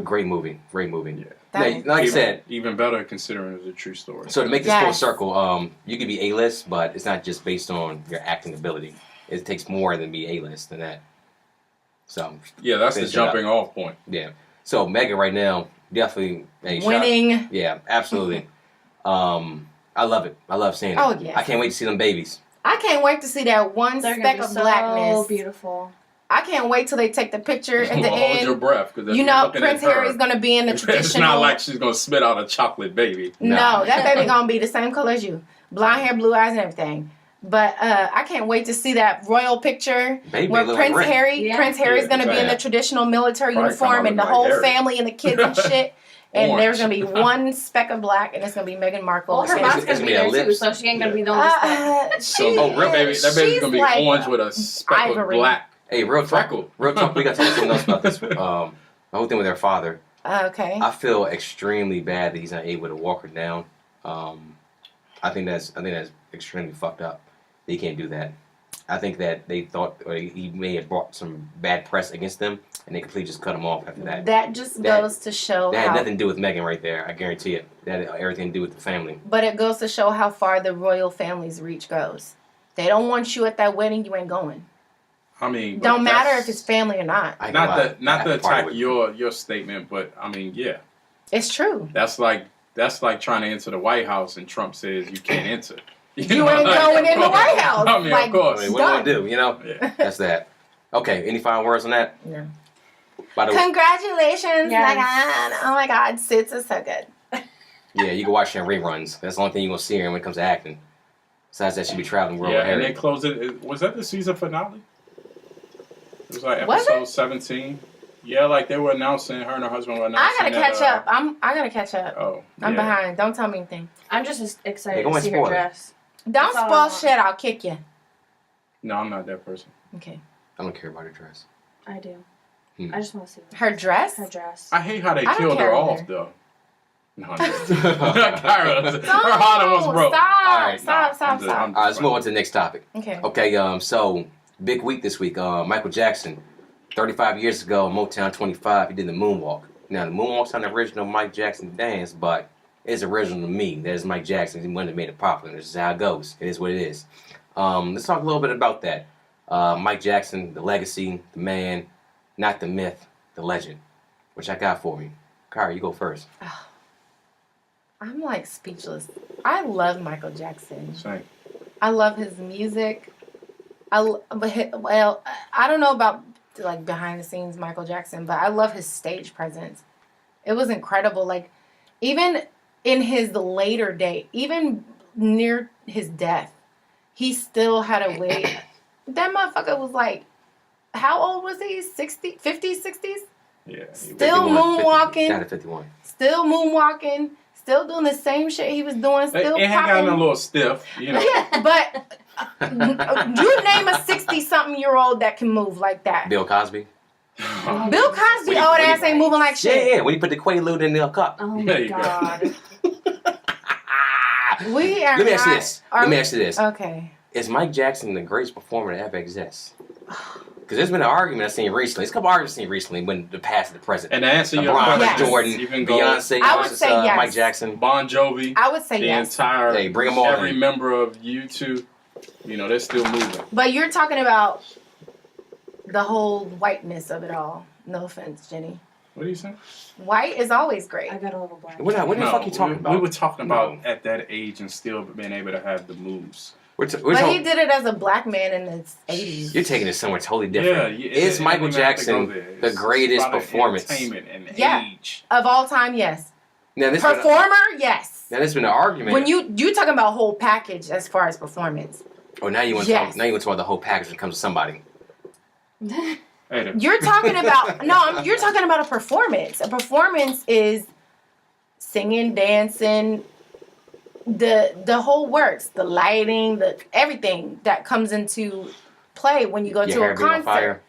great movie. Great movie. Yeah. That Now, was- like I said, Even better considering it was a true story. so to make this full Yes. circle, you could be A-list, but it's not just based on your acting ability. It takes more than be A-list than that. So, Yeah, that's the Finish it up. jumping off point. yeah. So Megan right now, definitely a shot. Winning. Yeah, absolutely. I love it. I love seeing it. Oh, yes. I can't wait to see them babies. I can't wait to see that one They're speck gonna be of so blackness. beautiful. I can't wait till they take the picture at the Hold your end. breath, because You know, Prince Harry's gonna be in the traditional. It's not like she's gonna spit out a chocolate baby. Nah. No, that baby gonna be the same color as you, blonde hair, blue eyes, and everything. But I can't wait to see that royal picture Baby where look like Prince Rick. Harry, Yeah. Prince Harry's Yeah, gonna be in the exactly. traditional military Probably uniform come out and the looking whole like Harry. family and the kids and shit. And Orange. there's gonna be one speck of black, and it's gonna be Meghan Markle. Well, her And- mom's it's gonna gonna be be there a too, lips. so she ain't gonna be the only spec. she Oh, real baby, that baby's she's gonna be like orange with a speck ivory. of black. Hey, real talk. Freckle. Real talk. We got to talk something else about this. The whole thing with their father. Okay. I feel extremely bad that he's not able to walk her down. I think that's extremely fucked up. He can't do that. I think that they thought or he may have brought some bad press against them, and they completely just cut him off after that. That just That- goes to show That had how. nothing to do with Megan right there. I guarantee it. That had everything to do with the family. But it goes to show how far the royal family's reach goes. They don't want you at that wedding. You ain't going. I mean, Don't but matter that's- if it's family or not. I ain't not gonna lie. the not I to had to party attack with- your statement, but I mean, yeah, It's true. that's like trying to enter the White House and Trump says you can't enter. You ain't going in the White House. I mean, Like, of course. I mean, what do you want to do? You know, Yeah. that's that. Okay. Any final words on that? No. By the way, Congratulations, Yes. Megan. Oh my God, Suits is so good. yeah, you can watch her in reruns. That's the only thing you're gonna see her when it comes to acting. Besides that, she'll be traveling world Yeah, with and Harry. they closed it. Was that the season finale? It was like Was episode it? 17. Yeah, like they were announcing, her and her husband were I announcing. gotta that, catch up. I gotta catch up. Oh, I'm yeah. behind. Don't tell me anything. I'm just Hey, excited go to and see her spoil it. dress. Don't That's all I spoil want. shit. I'll kick you. No, I'm not that person. Okay. I don't care about her dress. I do. Hmm. I just want to see Her dress? her dress. I hate how they I don't killed care her off, either. though. No, no. Kyra, Don't. her heart almost broke. Stop. All right, Stop. I'm Stop. just- Stop. I'm All right, let's move on to the next topic. Okay. Okay, so big week this week. Michael Jackson, 35 years ago, Motown 25, he did the moonwalk. Now, the moonwalk's not the original Mike Jackson dance, but it's original to me. That is Mike Jackson. He's the one that made it popular. This is how it goes. It is what it is. Let's talk a little bit about that. Mike Jackson, the legacy, the man, not the myth, the legend. Which I got for you. Kyra, you go first. I'm like speechless. I love Michael Jackson. Same. I love his music. Well, I don't know about like behind the scenes Michael Jackson, but I love his stage presence. It was incredible. Like even in his later day, even near his death, he still had a way. That motherfucker was like, how old was he? 60, 50s, 60s? Yeah. Still 51, 50, moonwalking. Down to 51. Still moonwalking. Still doing the same shit he was doing. Still It had gotten a popping. little stiff, you know. But you name a 60-something-year-old that can move like that. Bill Cosby. Bill Cosby, When old he- ass ain't moving like shit. Yeah, when he put the Quaalude in the cup. Oh There my you go. god. We are Let me ask you not- this. are Let me we- ask you this. Okay. Is Mike Jackson the greatest performer that ever exists? Because there's been an argument I've seen recently. There's a couple arguments I've seen recently when the past and the present. And to answer your LeBron, Yes. question, Jordan, you can go Beyonce I would versus say yes. Mike Jackson. Bon Jovi, I would say the yes. entire, Hey, bring 'em all every in. member of U2, you know, they're still moving. But you're talking about the whole whiteness of it all. No offense, Jenny. What are you saying? White is always great. I got a little black. What the fuck you talking about? We were talking about at that age and still being able to have the moves. But he did it as a black man in the 80s. You're taking it somewhere totally different. Yeah, Is Michael Jackson the greatest performance? Entertainment and age. Of all time, yes. Now, Performer, yes. Now, there's been an argument. When you talking about whole package as far as performance. Oh, now you want to talk about the whole package that comes to somebody. You're talking about you're talking about a performance. A performance is singing, dancing, the whole works, the lighting, everything that comes into play when you go to a concert.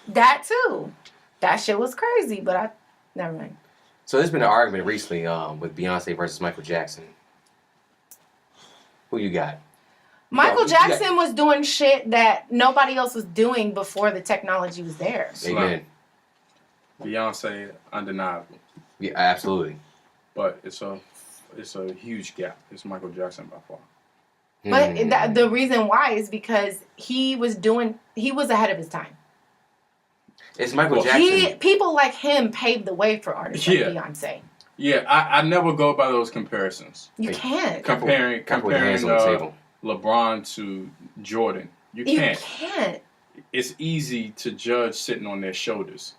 That too. That shit was crazy, but never mind. So there's been an argument recently with Beyonce versus Michael Jackson. Who you got? Michael Jackson was doing shit that nobody else was doing before the technology was there. Amen. Beyonce, undeniable. Yeah, absolutely. But it's a huge gap. It's Michael Jackson by far. But the reason why is because he was ahead of his time. It's Michael Jackson. People like him paved the way for artists like Beyonce. Yeah, I never go by those comparisons. You can't. Comparing LeBron to Jordan. You can't. It's easy to judge sitting on their shoulders.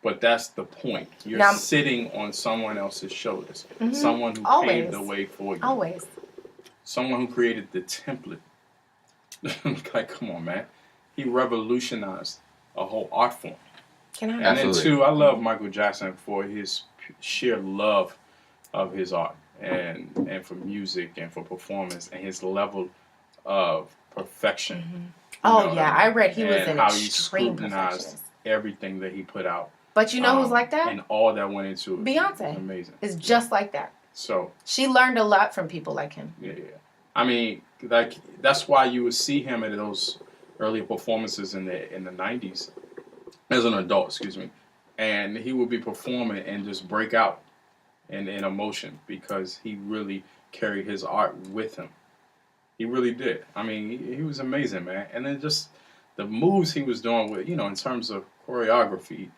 But that's the point. You're sitting on someone else's shoulders. Mm-hmm. Someone who paved the way for you. Always. Someone who created the template. Like, come on, man. He revolutionized a whole art form. And then, too, I love Michael Jackson for his sheer love of his art and for music and for performance and his level of perfection. Mm-hmm. Oh, yeah. I read he was an extreme perfectionist. extreme perfectionist. Everything that he put out. But you know who's like that? And all that went into it. Beyonce. Amazing. Is just like that. So she learned a lot from people like him. Yeah. I mean, like that's why you would see him at those earlier performances in the 90s as an adult, excuse me. And he would be performing and just break out in emotion because he really carried his art with him. He really did. I mean, he was amazing, man. And then just the moves he was doing with, in terms of choreography,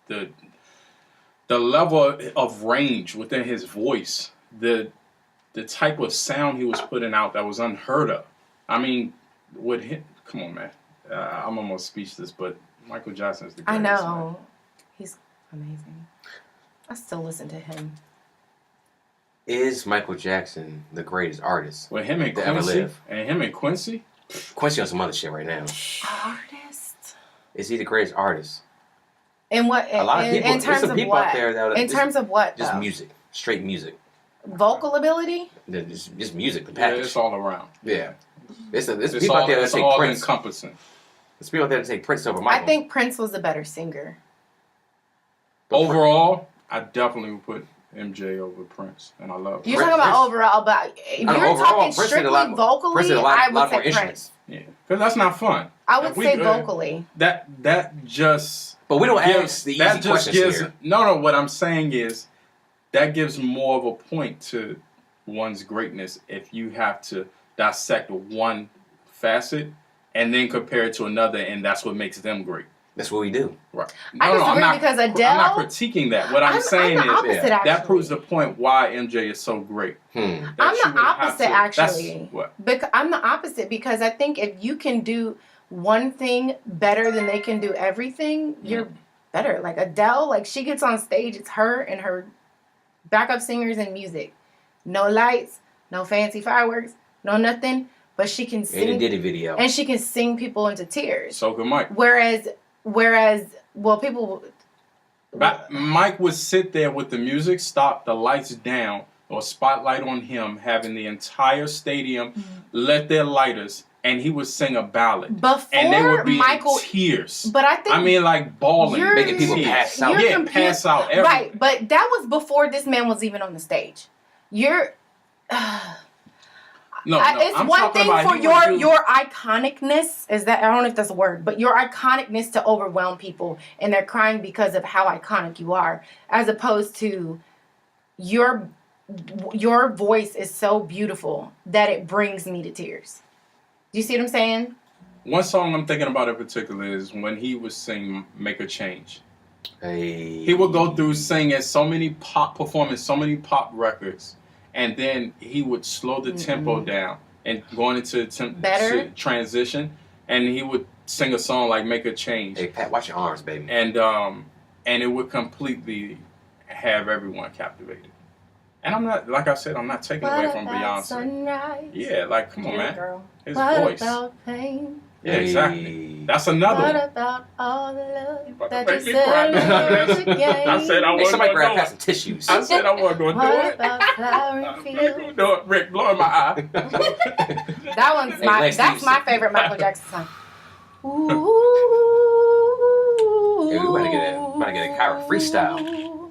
the level of range within his voice, the type of sound he was putting out that was unheard of. I mean, come on, man. I'm almost speechless, but Michael Jackson is the greatest. I know. Man. He's amazing. I still listen to him. Is Michael Jackson the greatest artist him and to Quincy, ever live? And him and Quincy? Quincy on some other shit right now. Artist? Is he the greatest artist? In what? A lot of people. In terms of people what? Out there that in terms of what? Just music, straight music. Vocal ability? Just music, the package. Yeah, it's all around. Yeah. It's people out there that say Prince. Encompassing. There's people out there that say Prince over Michael. I think Prince was a better singer. Overall, I definitely would put MJ over Prince, and I love. You're talking about overall, but if you're talking strictly vocally, I would say Prince. Yeah, because that's not fun. I would say vocally. That just. But we don't ask the easy questions here. No. What I'm saying is, that gives more of a point to one's greatness if you have to dissect one facet and then compare it to another, and that's what makes them great. That's what we do. Right. I disagree because Adele... I'm not critiquing that. What I'm saying is that proves the point why MJ is so great. I'm the opposite, actually. What? I'm the opposite because I think if you can do one thing better than they can do everything, you're better. Like Adele, like she gets on stage, it's her and her backup singers and music. No lights, no fancy fireworks, no nothing. But she can sing. And it did a video. And she can sing people into tears. So could Mike. Whereas, people... Mike would sit there with the music, stop, the lights down, or spotlight on him, having the entire stadium let their lighters, and he would sing a ballad. And they would be in tears. But I mean, like bawling. Making people pass out. Yeah, pass out. Everything. Right, but that was before this man was even on the stage. It's one thing for your iconicness. Is that, I don't know if that's a word, but your iconicness to overwhelm people and they're crying because of how iconic you are, as opposed to your voice is so beautiful that it brings me to tears. Do you see what I'm saying? One song I'm thinking about in particular is when he was singing "Make a Change." Hey. He would go through singing performing so many pop records. And then he would slow the tempo down and going into Better? transition, and he would sing a song like "Make a Change," Hey, Pat, watch your arms, baby. and it would completely have everyone captivated. And I'm not, like I said, I'm not taking away from Beyonce. Sunrise? Yeah, like come on, Yeah, man, girl. his What voice. about pain? Yeah, exactly. Hey. That's another What one. about all the love about to that make you me said cry. was again? I said I Hey, wasn't somebody grab gonna do Pat some tissues. I said I wasn't going to do What it. about flowering I'm not fields? gonna do it. Rick, blow in my eye. That one's Hey, my. Lex That's Stevenson. my favorite Michael Jackson song. Ooh. Hey, we about to get a Kyra freestyle.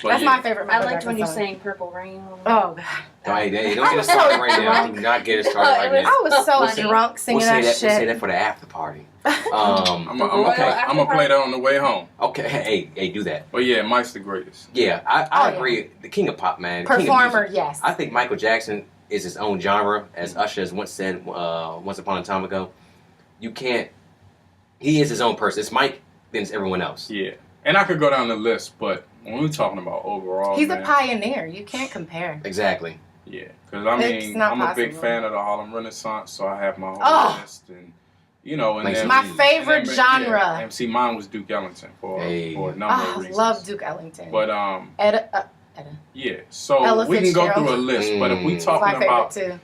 But That's yeah. my favorite I Michael liked Jackson when you song. sang Purple Rain. Oh God. Don't get us started right now. Do not get us started right It now. I was so We'll say- drunk singing We'll say that that. We'll say shit. that for the after party. I'm Royal okay. after gonna play that on the way home. Okay. Hey, do that. But yeah, Mike's the greatest. Yeah, I Oh, yeah. agree. The king of pop, man. King of Performer, music. yes. I think Michael Jackson is his own genre, as Usher has once said once upon a time ago. You can't. He is his own person. It's Mike, then it's everyone else. Yeah, and I could go down the list, but when we're talking about overall, He's man, a pioneer. You can't compare. Exactly. yeah, because I It's mean, not I'm a big possible. fan of the Harlem Renaissance, so I have my whole Oh. list, and you know, and Like then My Mm. favorite and then, genre. Yeah, and see, mine was Duke Ellington for Hey. a number of Oh, reasons. love Duke Ellington. But Etta. yeah, so Ella we can go Fitzgerald. through a list, but if we Mm. It's my talking favorite about too.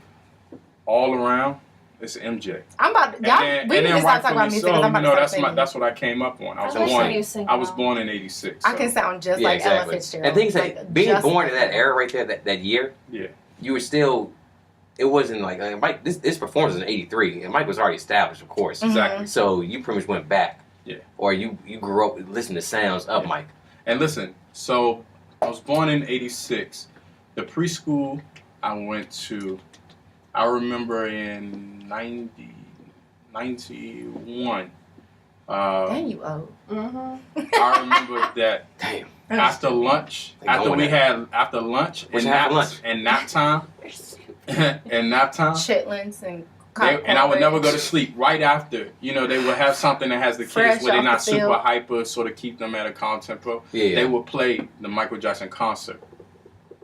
all around, it's MJ. I'm about And y'all. then, We and need then to start talking rightfully about music so, because I'm you about know, to that's start my singing. that's what I came up on. I was I like born. when you sing I was along. born in '86. I can sound just Yeah, like Ella exactly. Fitzgerald. And things like Like, being just born like in that her. era right there, that year, Yeah. you were still. It wasn't like Mike. This performance was in '83, and Mike was already established, of course. Mhm. Exactly. So you pretty much went back. Yeah. Or you grew up listening to sounds of Yeah. Mike. And listen, so I was born in '86. The preschool I went to, I remember in 91. Dang, you old. Mm-hmm. I remember that Damn. after lunch, They after going we there. had after lunch What's and after nap, lunch? and nap time, and nap time. Chitlins and And I would never go to cornbread. sleep right after. You know, they would have something that has the kids Fresh where they're off not the super field. hyper, sort of keep them at a calm tempo. Yeah. They would play the Michael Jackson concert.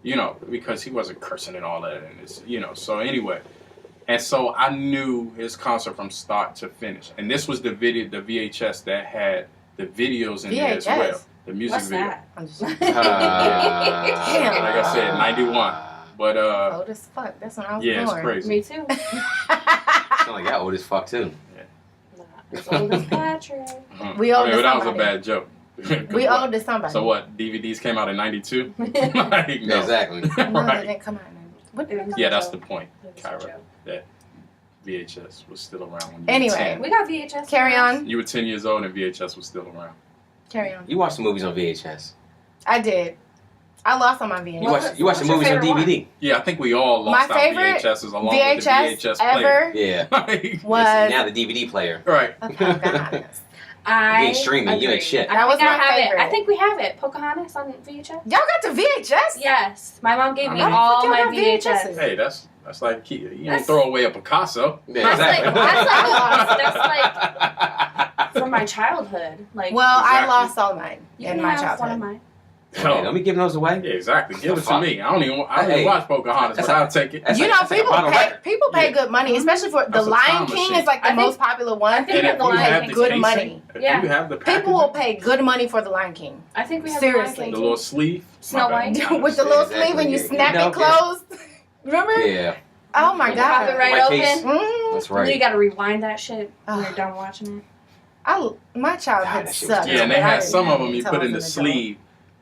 You know, because he wasn't cursing and all that, and it's, you know. So anyway, and so I knew his concert from start to finish. And this was the VHS that had the videos in there as VHS? well, the music What's video. that? I'm just Like I said, 91. But old as fuck. That's when I was yeah, it's born. crazy. Me too. Sound like y'all old as fuck too. Not as old as Patrick. Uh-huh. We owe Okay, to but that was a somebody. bad joke. We owed to somebody. So what? DVDs came out in '92. Like, no. Exactly. No, they Right. didn't come out. What did It was- they Yeah, come that's out? the point, It was a Kyra. joke. That VHS was still around when you Anyway. were 10. We got VHS. Carry on. You were 10 years old and VHS was still around. Carry on. You watch the movies on VHS. I did. I lost on my VHS. You watch the What's your movies on favorite one? DVD. Yeah, I think we all lost My our favorite VHSs along with the VHS ever player. Yeah. Like, was Now the DVD player. right. Pocahontas. I You ain't streaming, you ain't agree. shit. I That was think I my have favorite. It. I think we have it. Pocahontas on VHS. Y'all got the VHS? Yes, my mom gave me How the all fuck my y'all got VHS. VHSs? Hey, that's like, you don't That's- throw away a Picasso. Yeah, That's exactly. that's like from my childhood. Like, Well, I Exactly. lost all mine you in can my have one of childhood. mine. Hey, don't be giving those away. Yeah, exactly. Give it to Fuck. me. I don't even Hey. watch Pocahontas, That's but a- I'll take it. that's You like- know, that's like a people bottle pay record. people pay Yeah. good money, especially for The That's a Lion time King machine. is like the I think- most popular one. I think And we if have the you Lion have King. the Good casing, money. if Yeah. you have the People will packaging, pay good money for The Lion King. I think we have Seriously. the Lion the King. little sleeve. Snow My bad. White. With the little Exactly. sleeve and you Yeah. snap You know, it closed. Remember? Yeah, Oh my You pop it god. right White open. case. Mm. that's And then you right. got to rewind that shit when Ugh. you're done watching it. My God, childhood that shit was sucked. Yeah, and they but I had didn't some know of them you until put I in the was an adult. sleeve,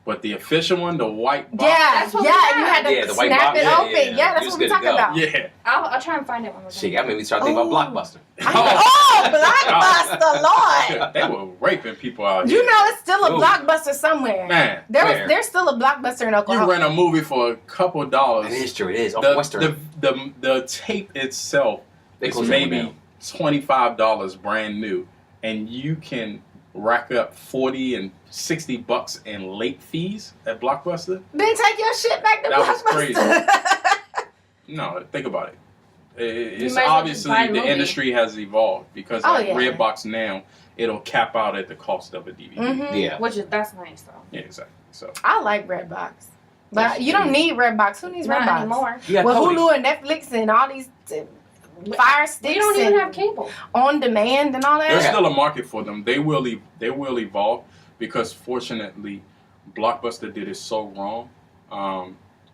but the official one, the white box. Yeah, That's what we yeah, and you had. had to Yeah, the white snap box. it Yeah, open. yeah. Yeah, that's You what was we're good to talking go. about. Yeah. I'll try and find it when we're Shit, done. that made me start thinking Ooh. about Blockbuster. Oh, Blockbuster, Lord! They were raping people out You here. know, it's still a Ooh. Blockbuster somewhere. Man, where? There's still a Blockbuster in you Oklahoma. rent a movie for a couple dollars. It is true. It is. The, Western. the tape itself They is close that one maybe $25 brand new, and you can rack up $40 and $60 in late fees at Blockbuster. Then take your shit back to That was Blockbuster. No, think about it. It's might as well obviously just buy a the movie. industry has evolved because Oh, like yeah. Redbox now, it'll cap out at the cost of a DVD. Mhm. Yeah. That's nice though. Yeah, exactly. So I like Redbox, but That's you don't true. need Redbox. Who needs Not Redbox? anymore. You got Well, Cody. Hulu and Netflix and all these Fire sticks. We don't even and have cable. on demand and all that. There's still a market for them. They will evolve because fortunately, Blockbuster did it so wrong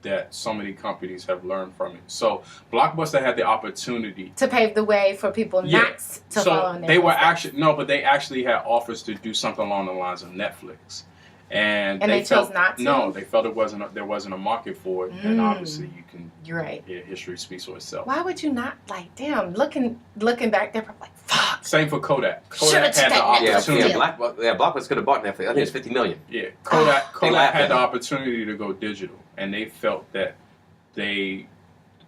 that so many companies have learned from it. So Blockbuster had the opportunity To pave the way for people not to follow in their they were footsteps. but they actually had offers to do something along the lines of Netflix. And they chose not to? No, they felt there wasn't a market for it, and obviously you can. You're right. Yeah, history speaks for itself. Why would you not like? Damn, looking back there, probably like fuck. Same for Kodak. Should've Kodak had the taken Netflix. opportunity. Blockbuster could have bought Netflix. I think it's $50 million. Yeah, Ah. Kodak had the opportunity to go digital, and they felt that they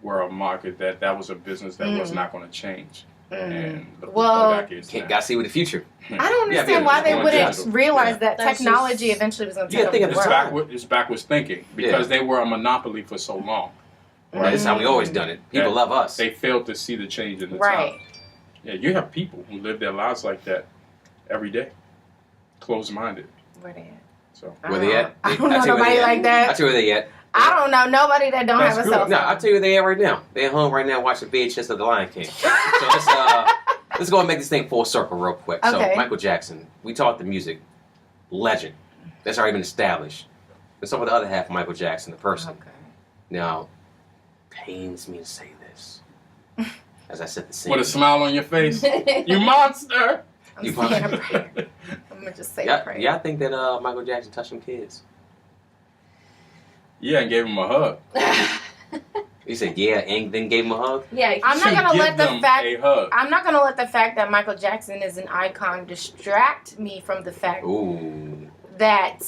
were a market that was a business that was not going to change. And look what Kodak is now. Gotta see with the future. I don't Yeah, understand why they going wouldn't digital. realize that That's technology just- eventually was going to Yeah, take think over of the this world. It's backwards thinking because they were a monopoly for so long. Right, this is how we always done it. People love us. They failed to see the change in the Right. time. Yeah, you have people who live their lives like that every day, closed-minded. Where they at? So Where they at? I don't know I'll tell you where nobody they at. like I'll that. tell you where they at. I don't know nobody that don't That's have a good. cell phone. No, I'll tell you where they at right now. They're at home right now watching VHS of The Lion King. So let's go and make this thing full circle real quick. Okay. So Michael Jackson, we talked the music legend. That's already been established. Let's talk about the other half of Michael Jackson, the person. Okay. Now, pains me to say this. As I said the same. with a smile on your face, you monster. I'm You saying a probably- prayer. I'm going to just say a prayer. Y'all think that Michael Jackson touched some kids? Yeah, and gave him a hug. He said, yeah, and then gave him a hug? Yeah, I'm not Should gonna give let the them fact. a hug. I'm not gonna let the fact that Michael Jackson is an icon distract me from the fact Ooh. that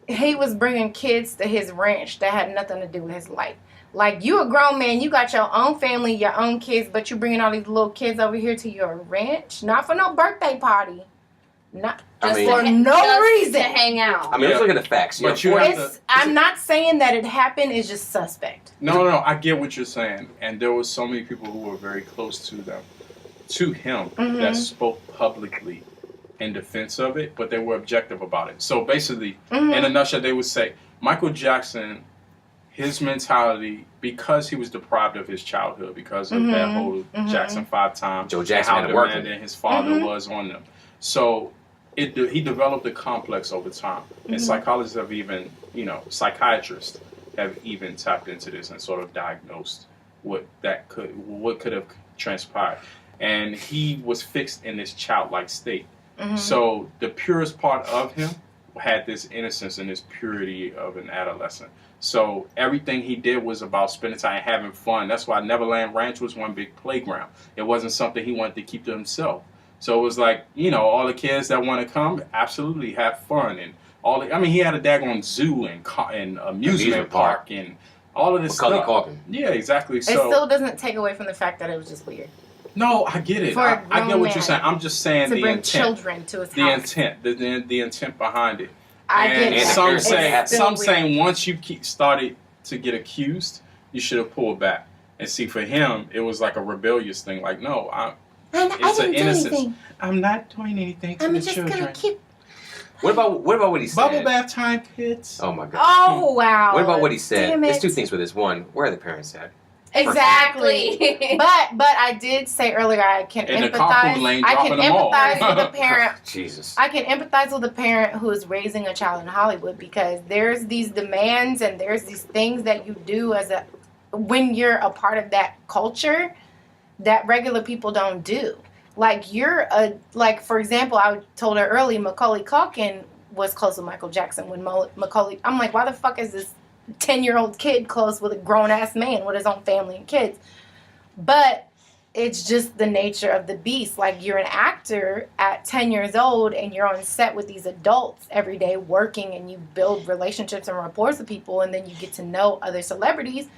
he was bringing kids to his ranch that had nothing to do with his life. Like, you a grown man, you got your own family, your own kids, but you bringing all these little kids over here to your ranch, not for no birthday party, not I just mean- for no just reason. to hang out. I mean, let's Yeah. look at the facts. But You know, you have It's, I'm not saying that it happened. It's just suspect. No, I get what you're saying, and there were so many people who were very close to him, Mhm. that spoke publicly in defense of it, but they were objective about it. So basically, Mhm. in a nutshell, they would say Michael Jackson, his mentality, because he was deprived of his childhood because of that whole Jackson 5 time, Joe Jackson how had it working. demanding his father was on them. So he developed a complex over time, and psychologists have even, psychiatrists have even tapped into this and sort of diagnosed what could have transpired. And he was fixed in this childlike state. So the purest part of him had this innocence and this purity of an adolescent. So everything he did was about spending time having fun. That's why Neverland Ranch was one big playground. It wasn't something he wanted to keep to himself. So it was like, all the kids that want to come, absolutely have fun. And he had a daggone zoo and amusement park and all of this Macaulay stuff. Culkin. Yeah, exactly. It So still doesn't take away from the fact that it was just weird no, I get it. For a I get grown what you're man saying. I'm just saying to the bring intent. children to his The house. intent, the intent behind it. I And get it. some It's say, still saying once you started to get accused, you should have pulled back. And see, for him, it was like a rebellious thing. Like, no, it's an innocence. I'm not doing anything to the children. keep. What about what he said? Bubble bath time, kids. Oh my God. Oh wow. What about what he said? Damn There's it. two things with this. One, where are the parents at? Exactly. but I did say earlier I can In the empathize. carpool lane, I can dropping them all. empathize with a parent. Jesus. I can empathize with a parent who is raising a child in Hollywood because there's these demands and there's these things that you do when you're a part of that culture that regular people don't do. Like for example, I told her earlier, Macaulay Culkin was close with Michael Jackson when Macaulay. I'm like, why the fuck is this 10-year-old kid close with a grown-ass man with his own family and kids? But it's just the nature of the beast. Like, you're an actor at 10 years old and you're on set with these adults every day working and you build relationships and rapport with people and then you get to know other celebrities.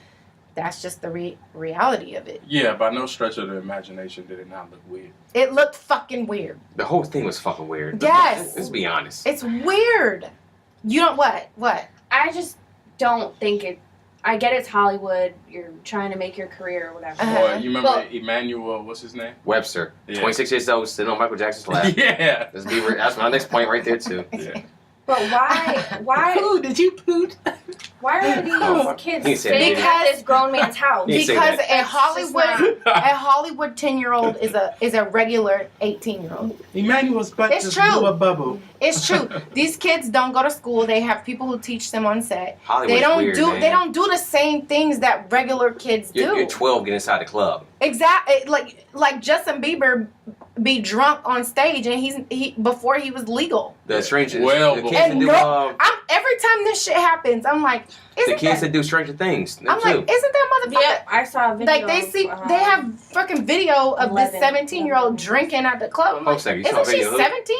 That's just the reality of it. Yeah, by no stretch of the imagination did it not look weird. It looked fucking weird. The whole thing was fucking weird. Yes. Let's be honest. It's weird. You don't what? I just don't think it. I get it's Hollywood. You're trying to make your career or whatever. Uh-huh. Or you remember But- Emmanuel, what's his name? Webster, Yeah. 26 years old, sitting on Michael Jackson's lap. Yeah. That's my next point right there too. Yeah. But why? Ooh, did you poot? Why are these kids He said staying because- at this grown man's house? He said Because that. a Hollywood 10-year-old is a regular 18-year-old. Emmanuel's butt It's just true. blew a bubble. It's true. These kids don't go to school. They have people who teach them on set. Hollywood's They don't weird, do man. they don't do the same things that regular kids do. You're 12, get inside the club. Exactly. Like Justin Bieber be drunk on stage and he before he was legal. The Stranger Well, the kids And that do, every time this shit happens, I'm like, the isn't kids that, that do Stranger Things. Them I'm too. like, isn't that motherfucker? Yep, I saw a video. Like they have fucking video of this 11. 17-year-old drinking at the club. I'm Hold a like, second, you saw isn't she video who? 17?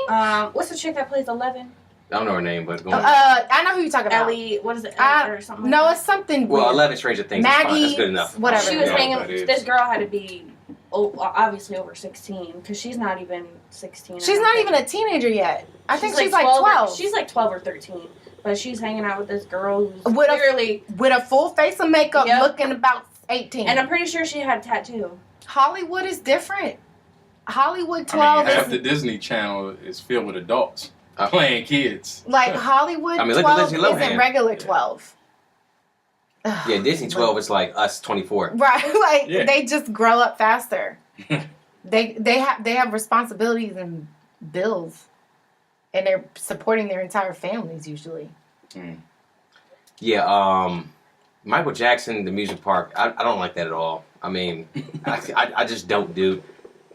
What's the chick that plays 11? I don't know her name, but go on. I know who you're talking about. Ellie, what is it? Ellie or something. No, like it's something Well, weird. 11 Stranger Things is fine. Maggie, That's good enough. whatever. She was Yeah, hanging. that is. This girl had to be, obviously over 16 because she's not even 16. She's not even a teenager yet. I think she's like 12. 12. She's like 12 or 13, but she's hanging out with this girl who's With a- clearly. with a full face of makeup, Yep. looking about 18. And I'm pretty sure she had a tattoo. Hollywood is different. Hollywood I 12 mean, half is the Disney Channel is filled with adults playing kids. like Hollywood I mean, look at 12 Lindsay isn't Lohan. regular 12. Yeah, Disney 12 is like us 24. Right, like Yeah. they just grow up faster. they have responsibilities and bills, and they're supporting their entire families usually. Yeah, Michael Jackson, the music park, I don't like that at all. I mean, I just don't, dude.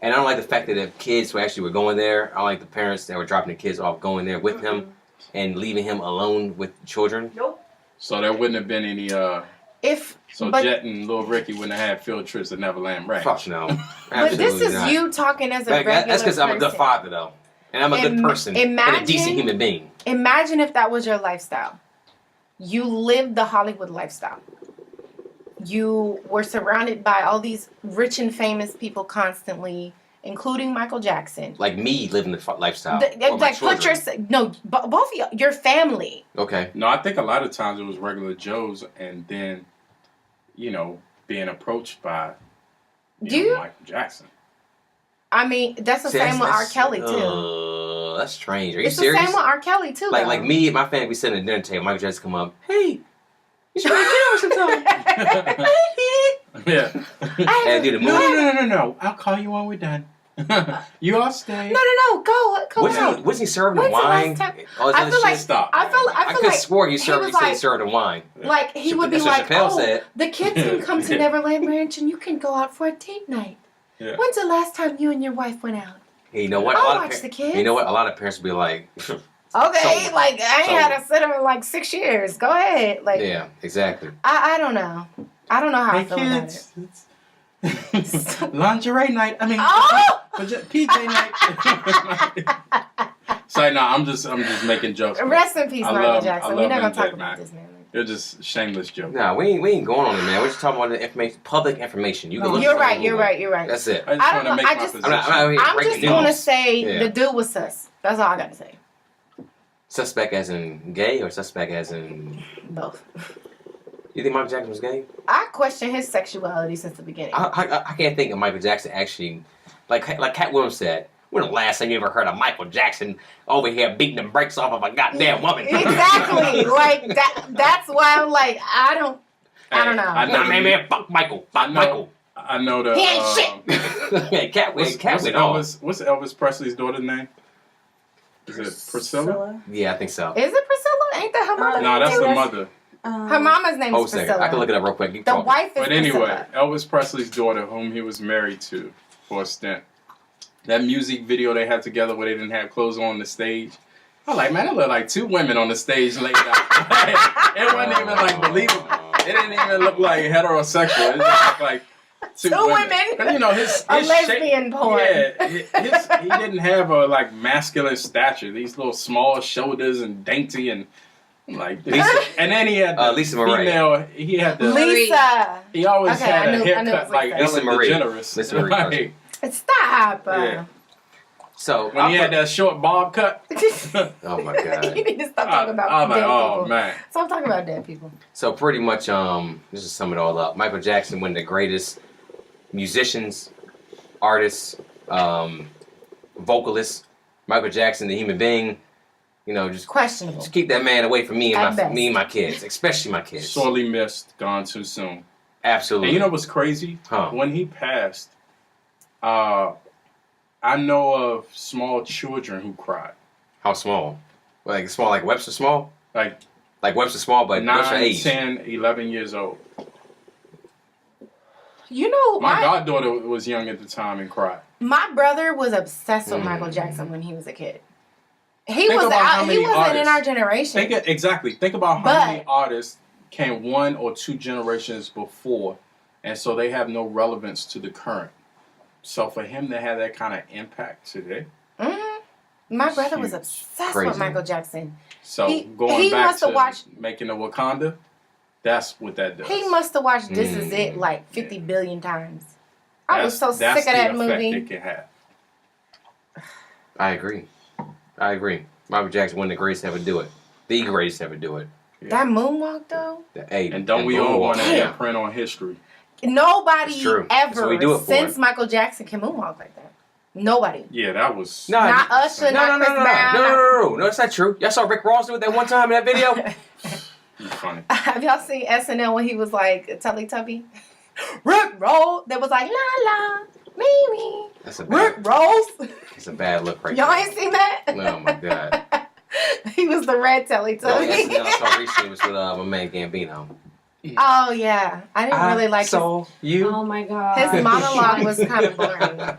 And I don't like the fact that the kids who actually were going there, I don't like the parents that were dropping the kids off going there with him and leaving him alone with children. Nope. So there wouldn't have been any. So But- Jet and Lil Ricky wouldn't have had field trips to Neverland Ranch. Fuck no. But this Absolutely is not. you talking as a Like, regular that's because I'm a good person. father, though. And I'm a good person and a decent human being. Imagine if that was your lifestyle. You lived the Hollywood lifestyle. You were surrounded by all these rich and famous people constantly, including Michael Jackson. Like me living the lifestyle. Th- or my like put your children. both of your family. Okay. No, I think a lot of times it was regular Joes, and then, being approached by Michael Jackson. I mean, that's the See, same with R. that's- Kelly too. That's strange. Are you It's serious? the same with R. Kelly too. Like though. me and my family, we sitting at the dinner table. Michael Jackson come up. Hey, you should get over sometime. Yeah. And do the movie. No. I'll call you when we're done. You all stay. No. Go Wasn't he serving the When's the wine? last time- All this I other feel shit? like Stop. I feel I like could swear he he served. was He said he like- served the wine. Like he would be That's what like, Chappelle "Oh, said. the kids can come to Neverland Ranch and you can go out for a date night." Yeah. When's the last time you and your wife went out? Hey, you know what? I'll A lot watch of the kids. You know what? A lot of parents be like, Okay, Sold. like I ain't Sold. had a sitter in like 6 years. Go ahead. Like yeah, exactly. I don't know. I don't know how I Hey feel about it. kids, it's lingerie night. I mean, Oh! PJ night. Sorry, no, I'm just making jokes. man. Rest in peace, I Michael love- Jackson. I We're love not gonna talk MJ, about man. this, man. They're just shameless jokes. Nah, we ain't going on it, man. We're just talking about the information, public information. You can look You're for right. it. You're right. You're right. That's it. I just I want to don't make know, I my just- position. I'm not here I'm breaking just gonna news. say Yeah. the dude was sus. That's all I gotta say. Suspect as in gay or suspect as in. Both. You think Michael Jackson was gay? I question his sexuality since the beginning. I can't think of Michael Jackson actually. Like Cat Williams said, when the last time you ever heard of Michael Jackson over here beating the brakes off of a goddamn woman? Exactly. Like that's why I'm like, I don't know. I know Man, fuck Michael. Fuck Michael. I know the. He ain't shit. Yeah, Cat What's went off. Elvis Presley's daughter's name? Is it Priscilla? Yeah, I think so. Is it Priscilla? Ain't that her mother? No, that's too? the mother. Her mama's name Hold is a second. Priscilla. I can look it up real quick. Keep The talking. wife is But anyway, Priscilla. Elvis Presley's daughter, whom he was married to for a stint, that music video they had together where they didn't have clothes on the stage. I was like, man, it looked like two women on the stage laid out. It wasn't even like believable. It didn't even look like heterosexual. It just looked like two women. But, you know, his A shape- lesbian porn. Yeah, he didn't have a like masculine stature. These little small shoulders and dainty and like. Lisa- and then he had the Lisa Marie. female. He had the. Lisa. He always Okay, had I a knew it haircut was like like Lisa Ellen Marie. DeGeneres. Lisa Marie Like, Stop. yeah. So When he had that short bob cut. oh my god. You need to stop talking about I was dead like, oh people. man. Stop talking about dead people. So pretty much, just to sum it all up, Michael Jackson, one of the greatest musicians, artists, vocalists. Michael Jackson, the human being, Just Questionable. just keep that man away from me At and best. my kids, especially my kids. Sorely missed, gone too soon. Absolutely. And you know what's crazy? Huh. When he passed, I know of small children who cried. How small? Like small, like Webster small? Like Webster small, but what's your 9, age? 10, 11 years old. You know, My goddaughter was young at the time and cried. my brother was obsessed with Michael Jackson when he was a kid. He Think was about how out. many He wasn't in artists- our generation. Think about how But- many artists came 1 or 2 generations before, and so they have no relevance to the current. So for him to have that kind of impact today, My brother was huge. obsessed Crazy. with Michael Jackson. so He going back must have to watched- making the Wakanda, that's what that does. He must have watched This Is It like 50 billion times. I was so That's sick of that the effect movie. it can have. I agree. Michael Jackson, one of the greatest to ever do it. The greatest to ever do it. That moonwalk though. And don't we all want to Yeah. imprint on history? Nobody It's true. That's what we do ever it for. since Michael Jackson can moonwalk like that. Nobody. Yeah, that was. No, Not Usher, not Chris Brown. No, that's not true. Y'all saw Rick Ross do it that one time in that video? You funny. Have y'all seen SNL when he was like Teletubby? Rick Roll. That was like la la me me. That's a Rick bad, Rolls. that's a bad look right Y'all there. ain't seen that? Oh my God. He was the red The only Teletubby. SNL I saw recently was with my man Gambino. Oh yeah, I didn't really like you Oh my god. his monologue was kind of boring.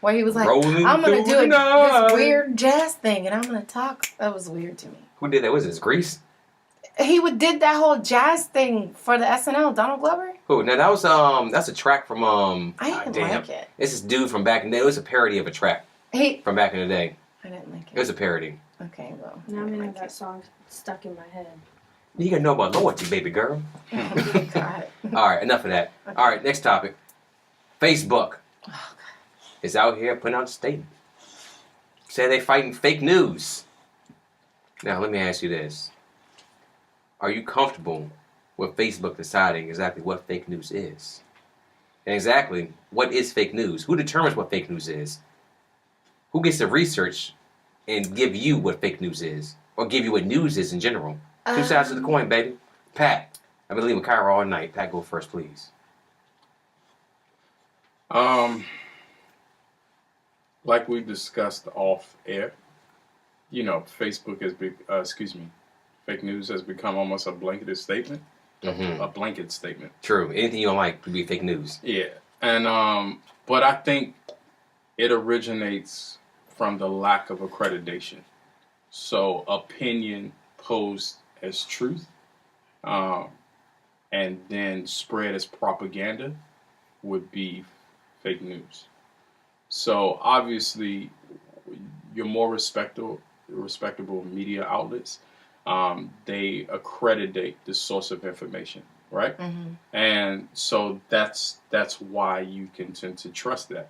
Where he was like, rolling I'm gonna through do the night. this weird jazz thing and I'm gonna talk. That was weird to me. Who did that? Was this Grease? He did that whole jazz thing for the SNL. Donald Glover. Who? Now that was that's a track from I didn't like it. It's this dude from back in the day. It was a parody of a track I from back in the day. didn't like It was a parody. Okay, well. Now I I'm didn't gonna like have that it. song stuck in my head. You gotta know about loyalty, baby girl. Oh, God. All right, enough of that. Okay. All right, next topic. Facebook Oh, God. is out here putting out a statement. Say they fighting fake news. Now, let me ask you this. Are you comfortable with Facebook deciding exactly what fake news is? And exactly, what is fake news? Who determines what fake news is? Who gets to research and give you what fake news is? Or give you what news is in general? Two sides of the coin, baby. Pat, I've been leaving Kyra all night. Pat, go first, please. Like we discussed off air, Facebook has fake news has become almost a blanketed statement. Mm-hmm. A blanket statement. True. Anything you don't like could be fake news. Yeah. And but I think it originates from the lack of accreditation. So opinion posed as truth, and then spread as propaganda would be fake news. So obviously, your more respectable media outlets, they accreditate the source of information, right? Mm-hmm. And so that's why you can tend to trust that.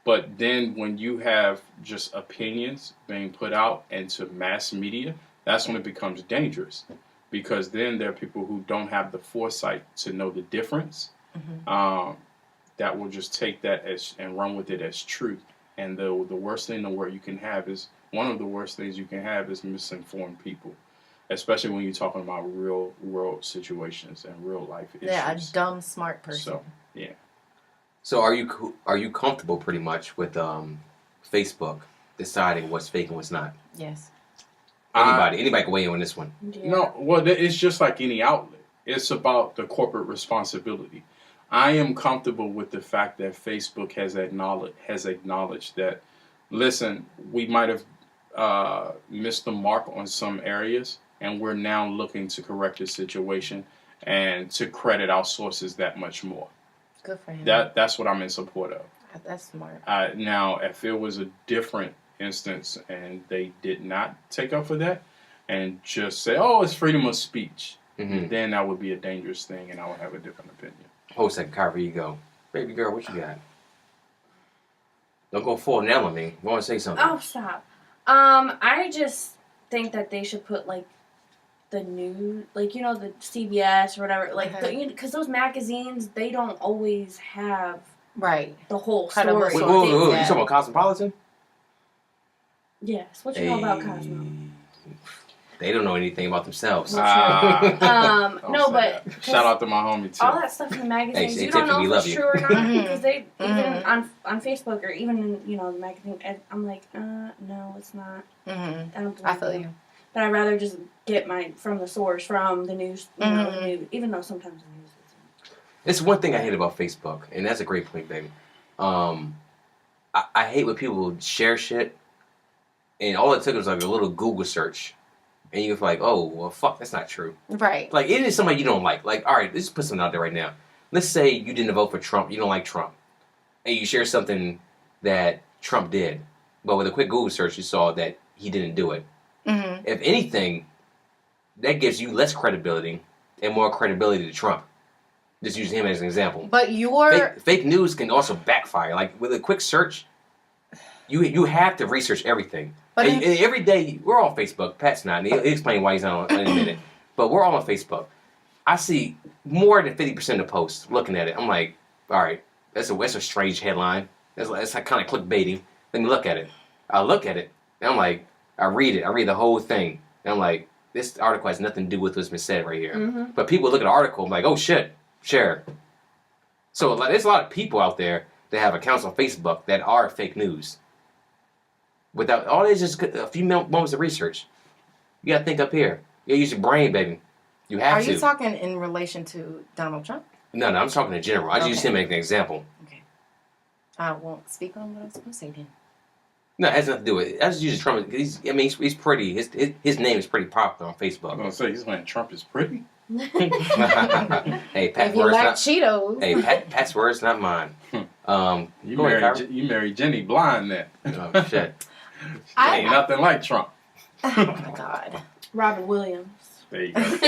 But then when you have just opinions being put out into mass media, that's when it becomes dangerous, because then there are people who don't have the foresight to know the difference. Mm-hmm. That will just take that and run with it as truth. And the worst thing in the world you can have is, one of the worst things you can have is misinformed people, especially when you're talking about real world situations and real life issues. Yeah, a dumb, smart person. So, yeah. So are you comfortable pretty much with Facebook deciding what's fake and what's not? Yes. Anybody can weigh in on this one. Yeah. No, well, it's just like any outlet. It's about the corporate responsibility. I am comfortable with the fact that Facebook has acknowledged that, listen, we might have missed the mark on some areas, and we're now looking to correct the situation and to credit our sources that much more. Good for him. That's what I'm in support of. That's smart. Now, if it was a different instance and they did not take up for that and just say, oh, it's freedom of speech, then that would be a dangerous thing and I would have a different opinion. Hold a second, Kyra, you go. Baby girl, what you got? Don't go full nail on me. Go and say something. Oh, stop. I just think that they should put like the news, like the CBS or whatever, like because those magazines, they don't always have Right. the whole Credible story. source. You Yeah. talking about Cosmopolitan? Yes. What you know about Cosmo? They don't know anything about themselves. Don't Don't say but that. Shout out to my homie too. all that stuff in the magazines, Hey, you don't Tiffany, we know if love it's you. true or not Mhm. because they even Mhm. on Facebook or even in the magazine. And I'm like, no, it's not. Mhm. I don't. I believe feel them. you. But I'd rather just get from the source, from the news, the Mhm. news, even though sometimes the news isn't. It's one thing I hate about Facebook, and that's a great point, baby. I hate when people share shit, and all it took was like a little Google search, and you're like, oh, well, fuck, that's not true. Right. Like, it is somebody you don't like. Like, all right, let's put something out there right now. Let's say you didn't vote for Trump, you don't like Trump, and you share something that Trump did, but with a quick Google search, you saw that he didn't do it. Mhm. If anything, that gives you less credibility and more credibility to Trump. Just use him as an example. But your Fake news can also backfire. Like with a quick search, you have to research everything. But and every day we're on Facebook. Pat's not. And he'll explain why he's not on in a minute. But we're all on Facebook. I see more than 50% of posts. Looking at it, I'm like, all right, that's a strange headline. That's like kind of clickbaiting. Let me look at it. I look at it, and I'm like, I read it. I read the whole thing, and I'm like, this article has nothing to do with what's been said right here. Mm-hmm. But people look at the article, I'm like, oh shit, share. So there's a lot of people out there that have accounts on Facebook that are fake news. Without all this, just a few moments of research. You gotta think up here. You gotta use your brain, baby. You have Are to. you talking in relation to Donald Trump? No, I'm talking in general. I just used him as an example. Okay. I won't speak on what I was supposed to say then. No, it has nothing to do with it. I just use Trump. He's pretty. His name is pretty popular on I'm Facebook. gonna say he's saying Trump is pretty. Hey, Pat's If you words like not. Cheetos. Hey, Pat's words not mine. You Go ahead, Kyra. married Jenny Blind then. Oh shit. I- Ain't nothing like Trump. Oh my God. Robin Williams. There you go. Jesus.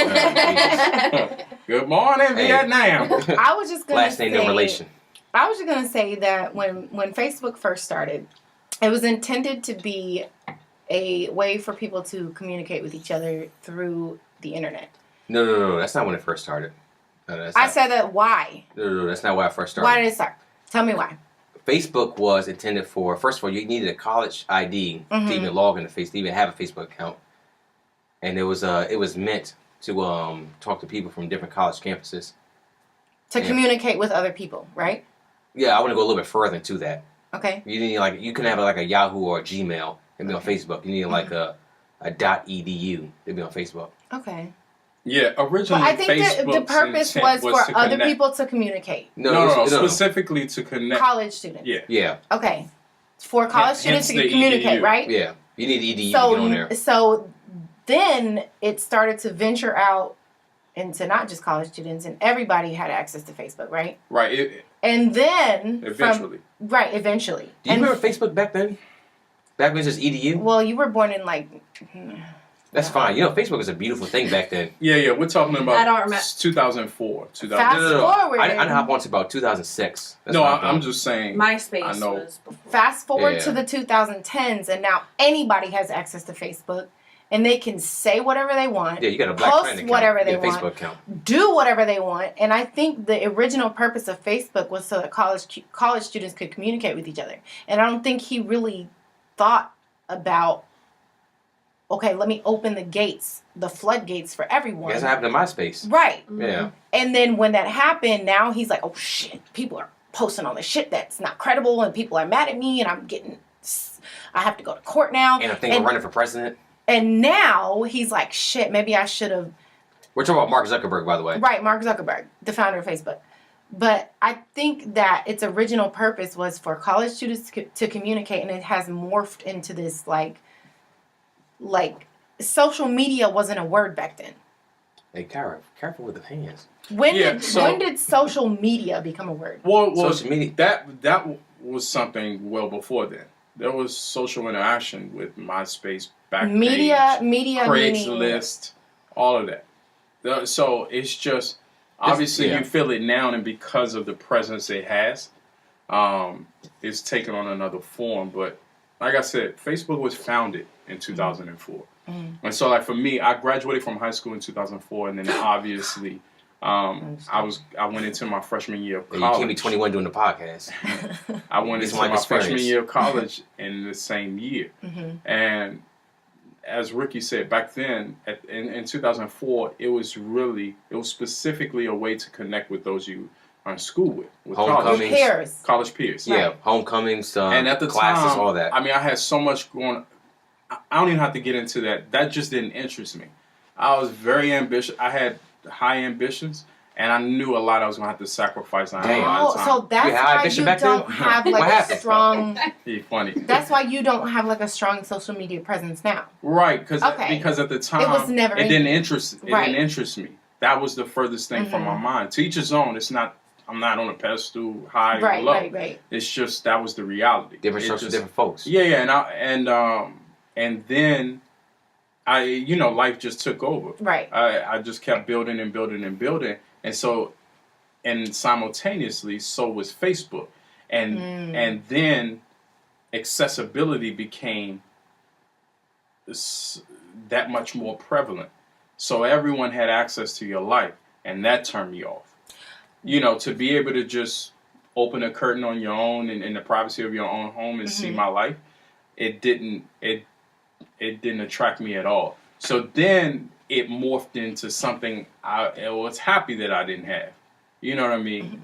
Good morning, Hey. Vietnam. I was just gonna Last name, say, no relation. I was just gonna say that when Facebook first started, it was intended to be a way for people to communicate with each other through the internet. No. That's not when it first started. No, that's I not- said that why? No, that's not why I first started. Why did it start? Tell me why. Facebook was intended for, first of all, you needed a college ID Mhm. to even log into Facebook, to even have a Facebook account. And it was meant to talk to people from different college campuses. To Yeah. communicate with other people, right? Yeah, I want to go a little bit further into that. Okay. You need you can have like a Yahoo or a Gmail and be on Facebook. You need like a .edu to be on Facebook. Okay. Yeah, originally But I think the Facebook's purpose intent was for other connect. people to communicate. No, specifically to connect. College students. Yeah. Yeah, Okay. For college students to hence the communicate, EDU. right? yeah. You need EDU to get on there. So then it started to venture out into not just college students, and everybody had access to Facebook, right? Right. And then Eventually. eventually. Do you And remember Facebook back then? Back when it was just EDU? well, you were born in like That's fine. You know, Facebook was a beautiful thing back then. Yeah. We're talking about I don't remember. 2004. 2000. Fast No. forward. I hop on to about 2006. That's No, what I'm doing. just saying. MySpace I know. was before. Fast forward Yeah. to the 2010s, and now anybody has access to Facebook, and they can say whatever they want, Yeah, you got a Black post Friend account. whatever You they got a Facebook want, account. do whatever they want. And I think the original purpose of Facebook was so that college students could communicate with each other. And I don't think he really thought about, okay, let me open the floodgates for everyone. That's what happened to MySpace. Right. Yeah. And then when that happened, now he's like, oh shit, people are posting all this shit that's not credible, and people are mad at me, and I have to go to court now. And I think we're running for president. And now he's like, shit, maybe I should have. We're talking about Mark Zuckerberg, by the way. Right, Mark Zuckerberg, the founder of Facebook. But I think that its original purpose was for college students to communicate, and it has morphed into this like social media wasn't a word back then. Hey, Kyra, careful with the hands. When Yeah, when did social media become a word? Well, Social media. that was something well before then. There was social interaction with MySpace, Media Backpage, meaning Craigslist, all of that. So it's just obviously yeah. you feel it now, and because of the presence it has, it's taken on another form. But like I said, Facebook was founded in 2004, and so like for me, I graduated from high school in 2004, and then obviously. I went into my freshman year of Hey, college. you can't be 21 doing the podcast. I went Get into some life my freshman experience. year of college in the same year. And as Ricky said, back then, in 2004, it was specifically a way to connect with those you are in school with Homecomings. college peers. Yeah, Right. homecomings, And at the classes, time, all that. I mean, I had so much going. I don't even have to get into that. That just didn't interest me. I was very ambitious. I had high ambitions, and I knew a lot I was going to have to sacrifice on. Damn. Oh, so that's You had why ambition you back then? don't have What like a happened? strong. You're funny. That's why you don't have like a strong social media presence now. Right, because at the time It was never it in- didn't interest Right. didn't interest me. That was the furthest thing from my mind. To each his own. It's not. I'm not on a pedestal, high or Right, low. right. It's just that was the reality. Different It strokes for just- different folks. Yeah, and then life just took over. Right. I just kept building and building and building, and so, and simultaneously, so was Facebook, and then accessibility became that much more prevalent. So everyone had access to your life, and that turned me off. To be able to just open a curtain on your own in the privacy of your own home and see my life, it didn't attract me at all. So then it morphed into something I was happy that I didn't have. You know what I mean?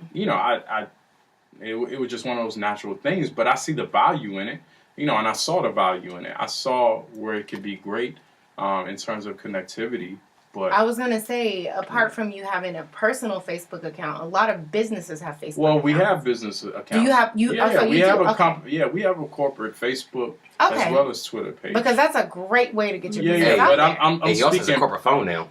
It was just one of those natural things, but I see the value in it, and I saw the value in it. I saw where it could be great in terms of connectivity. But I was gonna say, apart from you having a personal Facebook account, a lot of businesses have Facebook. Well, we accounts. have business accounts. Do you have Yeah, you we do? have a Okay. we have a corporate Facebook Okay. as well as Twitter page. Because that's a great way to get your yeah, business out but there. I'm Hey, he also has a speaking. corporate phone now.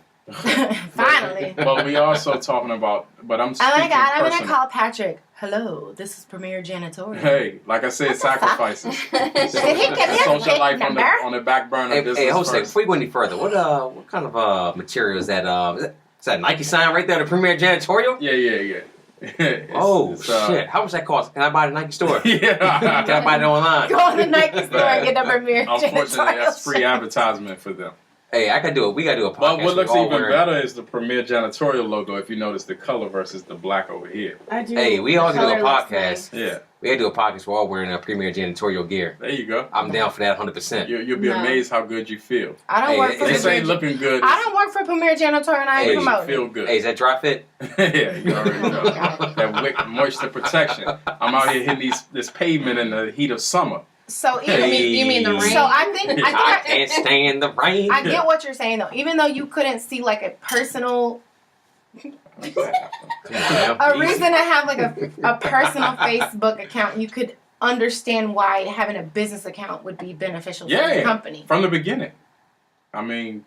Finally. But we also talking about. But I'm Oh speaking my God! I'm gonna personal. call Patrick. Hello, this is Premier Janitorial. Hey, like I said, sacrifices. Did he give me a Social fake life number? on the back burner. Hey, business Jose, first. before you go any further, what kind of material is that? Is that Nike sign right there, the Premier Janitorial? Yeah. It's, Shit! How much that cost? Can I buy it at the Nike store? Can Yeah. I buy it online? Go on the Nike store and get the Premier Unfortunately, Janitorial. that's free advertisement for them. Hey, I could do it. We gotta do a podcast. But what looks We're all even wearing- better is the Premier Janitorial logo. If you notice the color versus the black over here. I do. Hey, we The all do a color looks podcast. nice. Yeah, We gotta do a podcast. We're all wearing a Premier Janitorial gear. there you go. I'm down for that 100%. You'll be No. amazed how good you feel. I don't Hey, work for This Premier. ain't looking good. I don't work for Premier Janitorial, and I Hey, ain't you promoting. feel good. Hey, is that dry fit? Yeah, you already know. That wick moisture protection. I'm out here hitting this pavement in the heat of summer. So even Hey. You mean the rain? so I think I can't stand the rain. I get what you're saying though. Even though you couldn't see like a personal Come on now, a easy. reason to have like a personal Facebook account, you could understand why having a business account would be beneficial for Yeah. your company. From the beginning. I mean,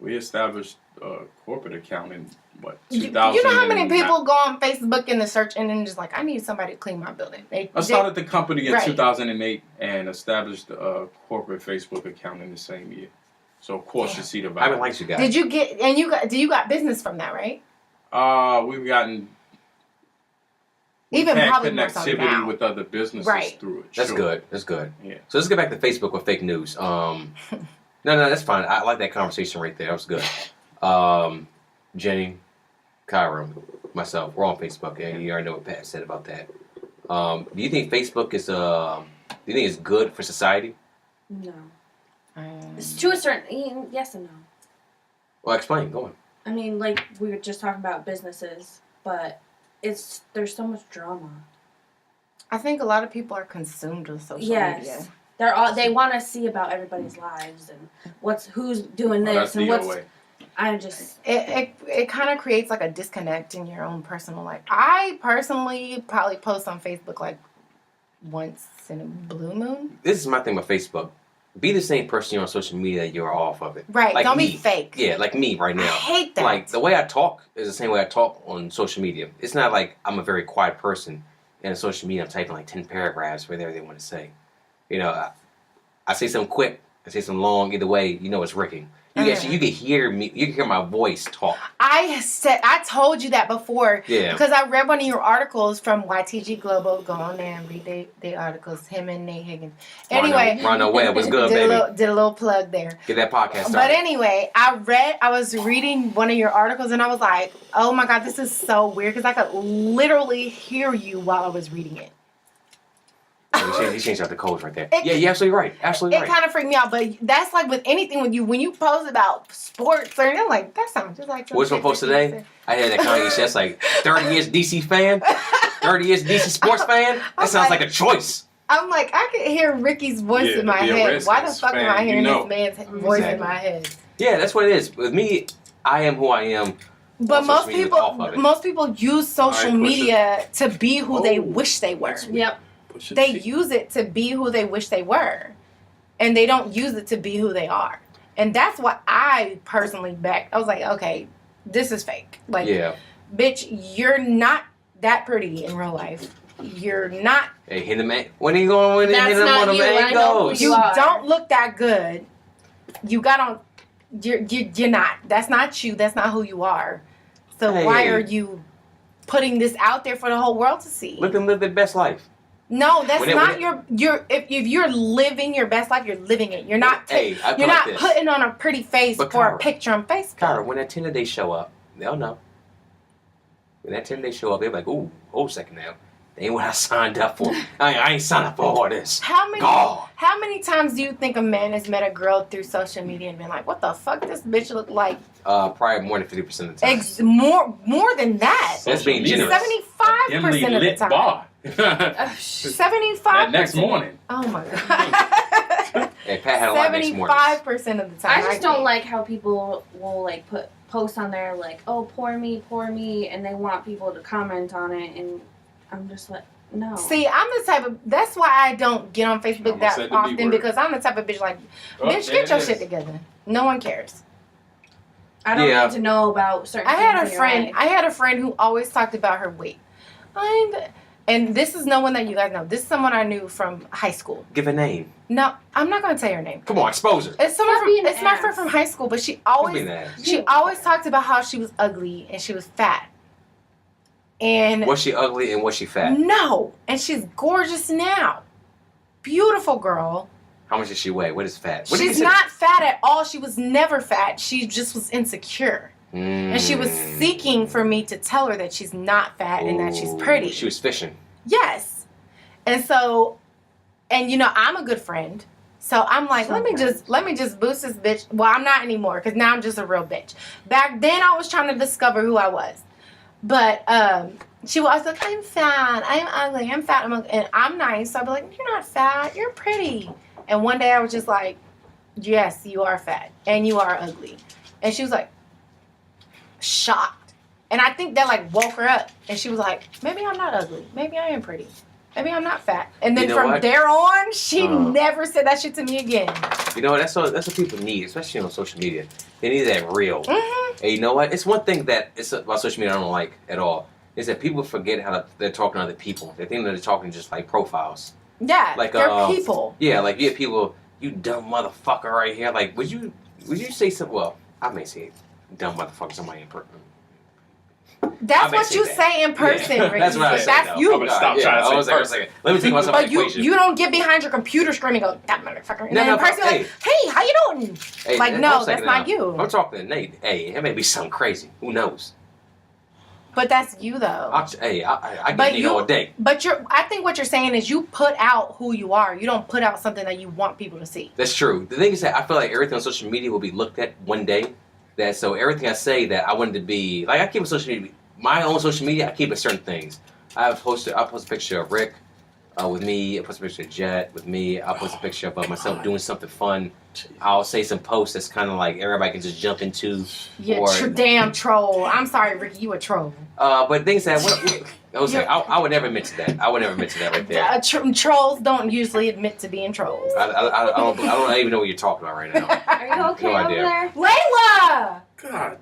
we established a corporate account in, what, You 2000? know how many people go on Facebook in the search and then just like, I need somebody to clean my building. I started the company in Right. 2008 and established a corporate Facebook account in the same year. So, of course, you see the I value. haven't liked you guys. Did you get and you got business from that, right? We've gotten Even had probably more so connectivity now. with other businesses Right. through it. That's sure. good. That's good. Yeah. So let's get back to Facebook with fake news. No, that's fine. I like that conversation right there. That was good. Jenny, Kyra, myself, we're on Facebook, and you already know what Pat said about that. Do you think Facebook is do you think it's good for society? No. It's to a certain yes and no. Well, explain. Go on. I mean, like we were just talking about businesses, but there's so much drama. I think a lot of people are consumed with social Yes. media. They want to see about everybody's lives and who's doing Oh, that's this and DOA. I just It kind of creates like a disconnect in your own personal life. I personally probably post on Facebook like once in a blue moon. This is my thing with Facebook. Be the same person you're on social media that you're off of it. Right. Like Don't me. be fake. Yeah, like me right I now. hate that. Like the way I talk is the same way I talk on social media. It's not like I'm a very quiet person and on social media I'm typing like 10 paragraphs whatever they want to say. I say something quick, I say something long, either way, it's Ricking. You can hear me, you can hear my voice talk. I told you that before. Yeah. Because I read one of your articles from YTG Global. Go on there and read the articles. Him and Nate Higgins. Anyway. Ronald Webb was good, did baby. did a little plug there. Get that podcast started. But anyway, I was reading one of your articles and I was like, oh my God, this is so weird because I could literally hear you while I was reading it. He changed out the codes right there. Yeah, you're absolutely right. Absolutely right. It kind of freaked me out, but that's like with anything when you post about sports or anything, like that sounds just like. What's my post today? I had that Kanye shit. That's like 30 years DC fan, 30 years DC sports fan. That sounds like a choice. I'm like, I can hear Ricky's voice in my head. Why the fuck am I hearing this man's voice in my head? Yeah, that's what it is. With me, I am who I am. But most people use social media to be who they wish they were. Yep. They use it to be who they wish they were. And they don't use it to be who they are. And that's what I personally backed. I was like, okay, this is fake. Like, bitch, you're not that pretty in real life. You're not. Hey, hit him. When he going? When he hit him on the main goes. You don't look that good. You got on. You're not. That's not you. That's not who you are. So why are you putting this out there for the whole world to see? Let them live their best life. No, that's not your. If you're living your best life, you're living it. You're not. You're not putting on a pretty face for a picture on Facebook. Kyra, when that Tinder day show up, they'll know. When that Tinder day show up, they're like, "Ooh, hold a second now. They ain't what I signed up for. I ain't signed up for all this." How many times do you think a man has met a girl through social media and been like, "What the fuck this bitch look like"? Probably more than 50% of the time. More than that. That's being generous. 75% of the time. Bar. 75%. That next morning. Oh my god. Hey, Pat had a lot next morning. 75% of the time. I just don't like how people will like put posts on there like, "Oh, poor me," and they want people to comment on it, and I'm just like, no. See, I'm the type of. That's why I don't get on Facebook that often, because I'm the type of bitch like, bitch, get your shit together. No one cares. I don't need to know about certain things. I had a friend who always talked about her weight. And this is no one that you guys know. This is someone I knew from high school. Give a name. No, I'm not going to tell your name. Come on, expose her. It's my friend from high school, but she always talked about how she was ugly and she was fat. And was she ugly and was she fat? No, and she's gorgeous now. Beautiful girl. How much does she weigh? What is fat? She's not fat at all. She was never fat. She just was insecure. And she was seeking for me to tell her that she's not fat and that she's pretty. She was fishing. Yes. And so, and you know, I'm a good friend. So I'm like, let me just boost this bitch. Well, I'm not anymore because now I'm just a real bitch. Back then I was trying to discover who I was. But she was like, I'm fat, I'm ugly, I'm fat, I'm ugly. And I'm nice. So I'd be like, you're not fat, you're pretty. And one day I was just like, yes, you are fat and you are ugly. And she was like, shocked. And I think that like woke her up. And she was like, maybe I'm not ugly. Maybe I am pretty. Maybe I'm not fat. And then from there on, she never said that shit to me again. You know what? That's what people need, especially on social media. They need that real. Mm-hmm. And you know what? It's one thing that it's about social media I don't like at all. Is that people forget how they're talking to other people. They think that they're talking just like profiles. Yeah, like they're people. Yeah, like you have people, you dumb motherfucker right here. Like, would you say something? Well, I may say dumb motherfucker somebody in person. That's what you say in person, yeah. Ricky. That's what I say. That's you. I'm gonna stop trying to say person. Let me take myself out of the equation. You don't get behind your computer screen and go, that motherfucker. And then in person, like, hey, how you doing? Hey, like, no, that's not you. I'm talking to Nate. Hey, it may be something crazy. Who knows? But that's you, though. I get Nate all day. But I think what you're saying is you put out who you are. You don't put out something that you want people to see. That's true. The thing is that I feel like everything on social media will be looked at one day. So everything I say that I wanted to be, like I keep on social media. My own social media, I keep it certain things. I post a picture of Rick with me. I post a picture of Jet with me. I post a picture of myself doing something fun. I'll say some posts that's kind of like everybody can just jump into. Yeah, damn troll. I'm sorry, Ricky, you a troll. But things that I would never admit to that. I would never admit to that right there. Trolls don't usually admit to being trolls. I don't even know what you're talking about right now. Are you okay over there? Layla! God.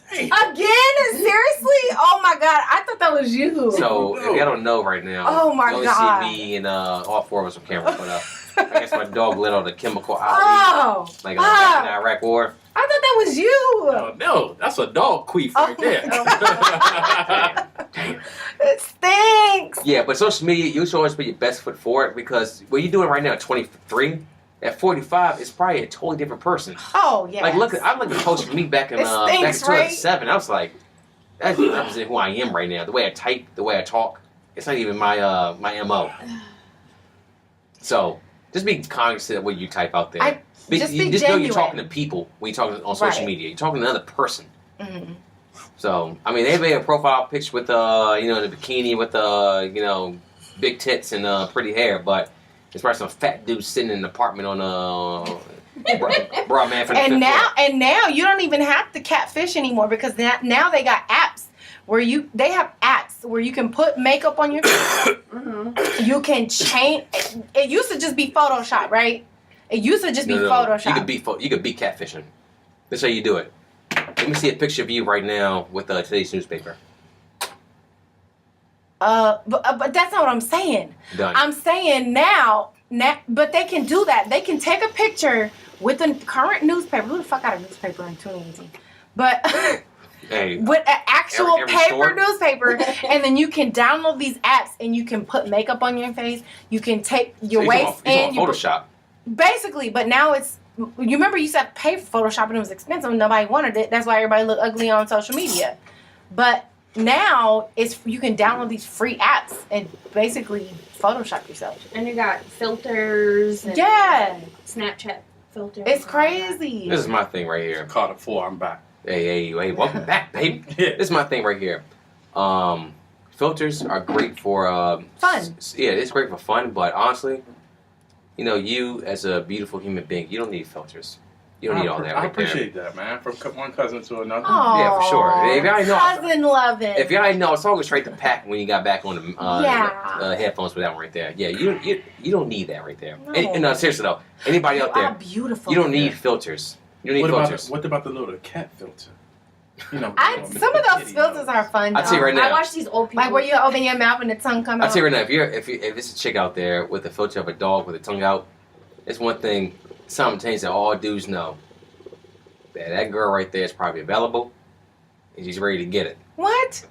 Dang. Again? Seriously? Oh my God! I thought that was you. So if y'all don't know right now, oh my you only God, see me and all four of us on camera. But I guess my dog lit on the chemical like in the Iraq War. I thought that was you. Oh, no, that's a dog queef right there. Damn. It stinks. Yeah, but social media, you should always put your best foot forward because what you're doing right now at 23. At 45, it's probably a totally different person. Oh yeah. Like I looked at post from me back in 2007. I was like, that represents who I am right now. The way I type, the way I talk. It's not even my MO. So just be cognizant of what you type out there. Just be know you're genuine. talking to people when you're talking on social Right. media. You're talking to another person. Mm-hmm. So I mean, they made a profile picture with the bikini with big tits and pretty hair, but it's probably some fat dude sitting in an apartment on broad man from the fifth floor. And now you don't even have to catfish anymore because now they got apps where you can put makeup on your face. Mm-hmm. You can change. It used to just be Photoshop, right? It used to just be Photoshop. You could be catfishing. That's how you do it. Let me see a picture of you right now with today's newspaper. But that's not what I'm saying. Done. I'm saying now, but they can do that. They can take a picture with the current newspaper. Who the fuck got a newspaper in 2018? But Hey, with an actual every paper store. newspaper, and then you can download these apps and you can put makeup on your face. You can take your waist and and Photoshop. basically, but now it's. You remember you used to have to pay for Photoshop and it was expensive and nobody wanted it. That's why everybody looked ugly on social media. But now you can download these free apps and basically Photoshop yourself. And you got filters. And Yeah. Snapchat filters. It's crazy. This is my thing right here. Carter 4, I'm back. Hey, welcome back, baby. Yeah. This is my thing right here. Filters are great for Fun. Yeah, it's great for fun, but honestly, you as a beautiful human being, you don't need filters. You don't need all that I right there. appreciate that, man. From one cousin to another. Aw, Yeah, for sure. If y'all know- cousin loving. If y'all didn't know, it's always straight to pack when you got back on the Yeah. headphones with that one right there. Yeah, you don't need that right there. No. No, seriously though, anybody out You are there, beautiful. you don't need filters. You don't need filters. What about the little cat filter? Some of those filters are fun. I'll tell you right now. I watch these old people. Like where you open your mouth and the tongue come I'll out. tell you right now, if it's a chick out there with a filter of a dog with a tongue out, it's one thing simultaneous that all dudes know. That girl right there is probably available and she's ready to get it. What?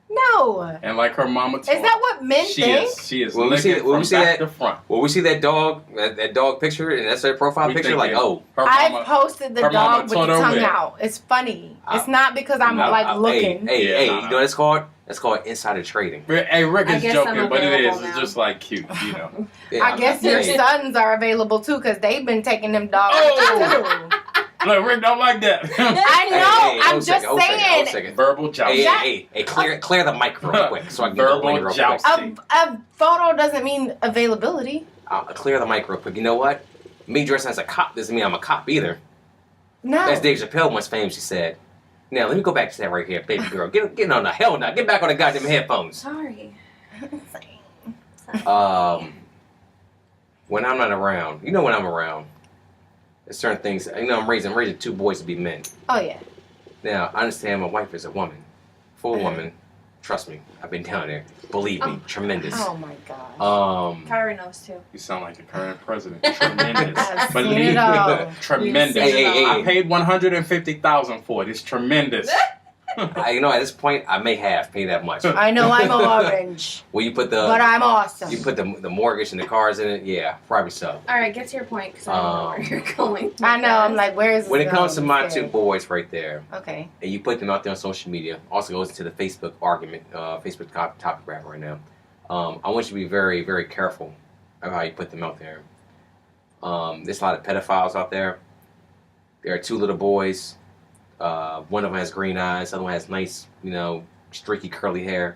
No. And like her mama told Is that what men think? She is When we see licking from back to front. Well, we see that dog picture and that's their profile We picture, think like, that oh. her I mama, posted the her dog mama with the told her tongue with. out. It's funny. It's not because I'm looking. Hey, Yeah, you know what it's called? That's called insider trading. Hey, Rick I is guess joking, I'm but it is. available It's now. just like cute, you know. Yeah, I guess your hey, sons are available too because they've been taking them dogs Oh! too. Look, Rick don't like that. I know. hey, I'm hold just second, hold saying. second. Verbal jousting. Hey, clear the mic real quick so I can get Verbal the real quick. jousting. A photo doesn't mean availability. Clear the mic real quick. You know what? Me dressing as a cop doesn't mean I'm a cop either. No. As Dave Chappelle once famously said. Now, let me go back to that right here, baby girl. Get on the hell now. Get back on the goddamn headphones. Sorry. When I'm not around, when I'm around, there's certain things, I'm raising two boys to be men. Oh yeah. Now, I understand my wife is a woman. Full woman. Trust me, I've been down there. Believe me, tremendous. Oh my god. Kyrie knows too. You sound like the current president. Tremendous. I've seen Believe it me. all. Tremendous. Hey. I paid $150,000 for it. It's tremendous. At this point, I may have paid that much. I know I'm orange, Well, you put but I'm awesome. you put the mortgage and the cars in it. Yeah, probably so. All right, get to your point because I don't know where you're going. I know. I'm like, where is this When it comes to going? my I'm two scared. boys right there, Okay. and you put them out there on social media, also goes into the Facebook argument, Facebook topic right now. I want you to be very, very careful of how you put them out there. There's a lot of pedophiles out there. There are two little boys. One of them has green eyes. The other one has nice, streaky curly hair.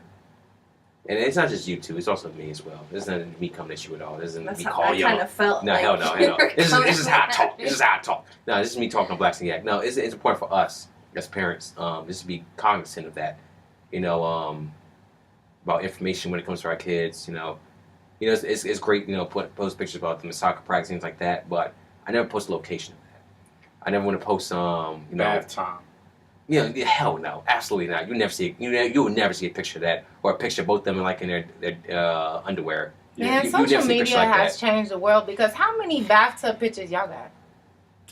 And it's not just you two. It's also me as well. This isn't me coming at you at all. This isn't That's me how calling I you. kind of felt. No, like hell no. you were This is how I coming talk. at me. This is how I talk. No, this is me talking on BLACKSnYAC. No, it's important for us as parents just to be cognizant of that. About information when it comes to our kids. It's great. Post pictures about them in soccer practice, things like that. But I never post a location of that. I never want to post Bath time. hell no, absolutely not. You never see you will never see a picture of that or a picture of both of them like in their underwear. Man, You never social see a picture media like has that. changed the world because how many bathtub pictures y'all got?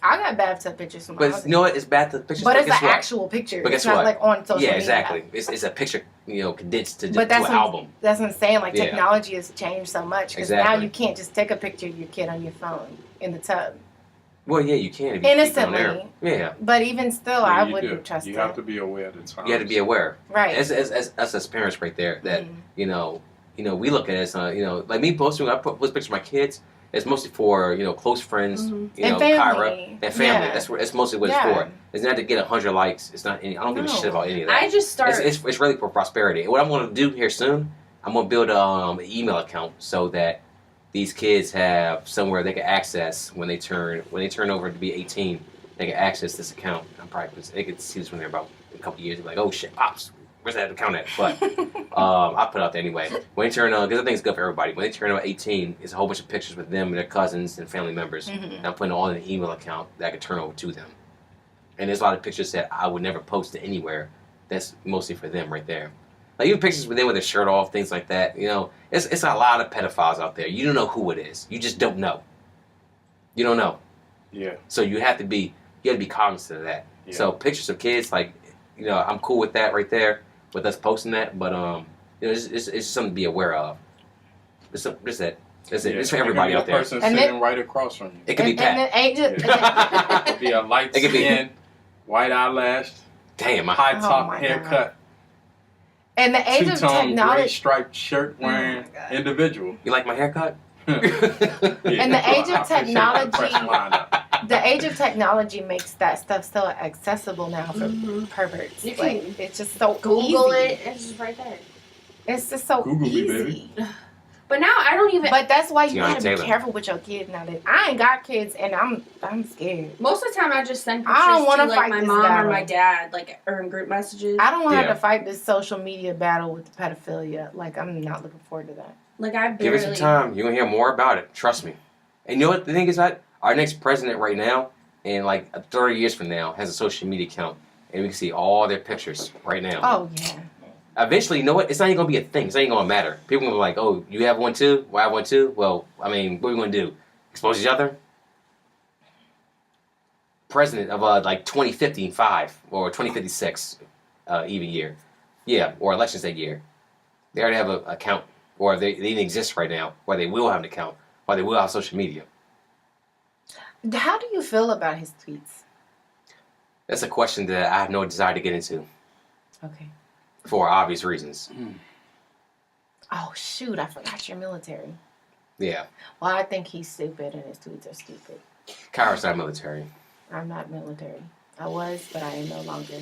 I got bathtub pictures from my But house. you know what? It's bad to pictures. But it's guess an what? actual picture. But It's guess not what? like on social Yeah, media. exactly. It's a picture, condensed to But an that's album. That's what I'm saying. Like Yeah. technology has changed so much because now Exactly. you can't just take a picture of your kid on your phone in the tub. Well, yeah, you can if you keep it on there. Innocently. Yeah, But even still, Yeah, I you wouldn't do. trust You have it. to be aware of the time. you have to be aware. Right. As us as parents, right there, that Mhm. we look at it as, like me posting, I post pictures of my kids. It's mostly for, close friends, And Kyra, family. and family. Yeah. That's mostly what it's for. It's not to get 100 likes. It's not. I don't give a shit about any of that. I just started. It's really for prosperity. And what I'm going to do here soon, I'm going to build an email account so that these kids have somewhere they can access when they turn over to be 18. They can access this account. They can see this when they're about a couple of years. They're like, oh shit, pops, where's that account at? But I'll put it out there anyway. When they turn, because I think it's good for everybody. When they turn about 18, it's a whole bunch of pictures with them and their cousins and family members. And I'm putting it all in an email account that I can turn over to them. And there's a lot of pictures that I would never post to anywhere. That's mostly for them right there. Like even pictures with them with their shirt off, things like that. It's a lot of pedophiles out there. You don't know who it is. You just don't know. You don't know. Yeah. So you have to be cognizant of that. Yeah. So pictures of kids, like, I'm cool with that right there, with us posting that. But it's just something to be aware of. It's that. That's it. It's for everybody out there. Person And sitting right across from you. It could be Pat. And the age of, It could be a light It could be- skin, white eyelash, Damn, high top my haircut, and the age of two-tone gray technology. striped shirt wearing individual. you like my haircut? Yeah, And the age of I appreciate that technology- fresh lineup. The age of technology makes that stuff so accessible now for perverts. You Like can it's just so Google easy. it. It's just right there. It's just so Google me, easy. But now I don't even. But that's why you Tiana gotta be Taylor. careful with your kids now. That I ain't got kids, and I'm scared. Most of the time, I just send I pictures don't wanna to like fight my this mom battle. or my dad, like or in group messages. I don't want to Yeah. have to fight this social media battle with the pedophilia. Like I'm not looking forward to that. Like I Give barely. it some time. You're going to hear more about it. Trust me. And you know what the thing is that our next president right now, in like 30 years from now, has a social media account. And we can see all their pictures right now. Oh yeah. Eventually, you know what? It's not even going to be a thing. It's not even going to matter. People are going to be like, oh, you have one too? Well, I have one too? Well, I mean, what are we going to do? Expose each other? President of like 2055 or 2056 even year. Yeah, or elections that year. They already have an account, or they even exist right now, or they will have an account, or they will have social media. How do you feel about his tweets? That's a question that I have no desire to get into Okay. for obvious reasons. Oh shoot! I forgot you're military. Yeah. Well, I think he's stupid, and his tweets are stupid. Kyra's not military. I'm not military. I was, but I am no longer.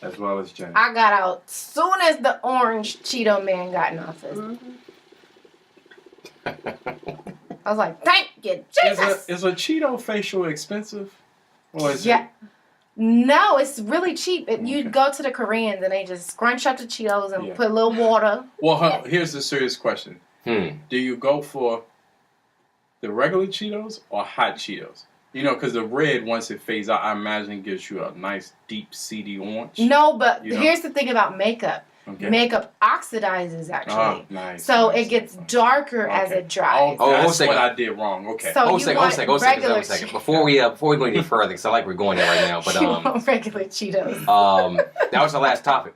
As well as Jenny. I got out soon as the orange Cheeto man got in office. I was like, thank you, Jesus. Is a Cheeto facial expensive? Or is Yeah. it? No, it's really cheap. You go to the Koreans and they just scrunch up the Cheetos and Yeah. put a little water. Well, here's the serious question. Hmm. Do you go for the regular Cheetos or hot Cheetos? Because the red, once it fades out, I imagine gives you a nice, deep, seedy orange. No, but You know? here's the thing about makeup. Okay. Makeup oxidizes actually. Oh, nice. So nice. it gets darker as Okay. it dries. Oh, That's hold what on. I did wrong. Okay. So Hold a you want second. regular Before we go any further, because I like we're going there right now. But you want regular Cheetos. that was the last topic.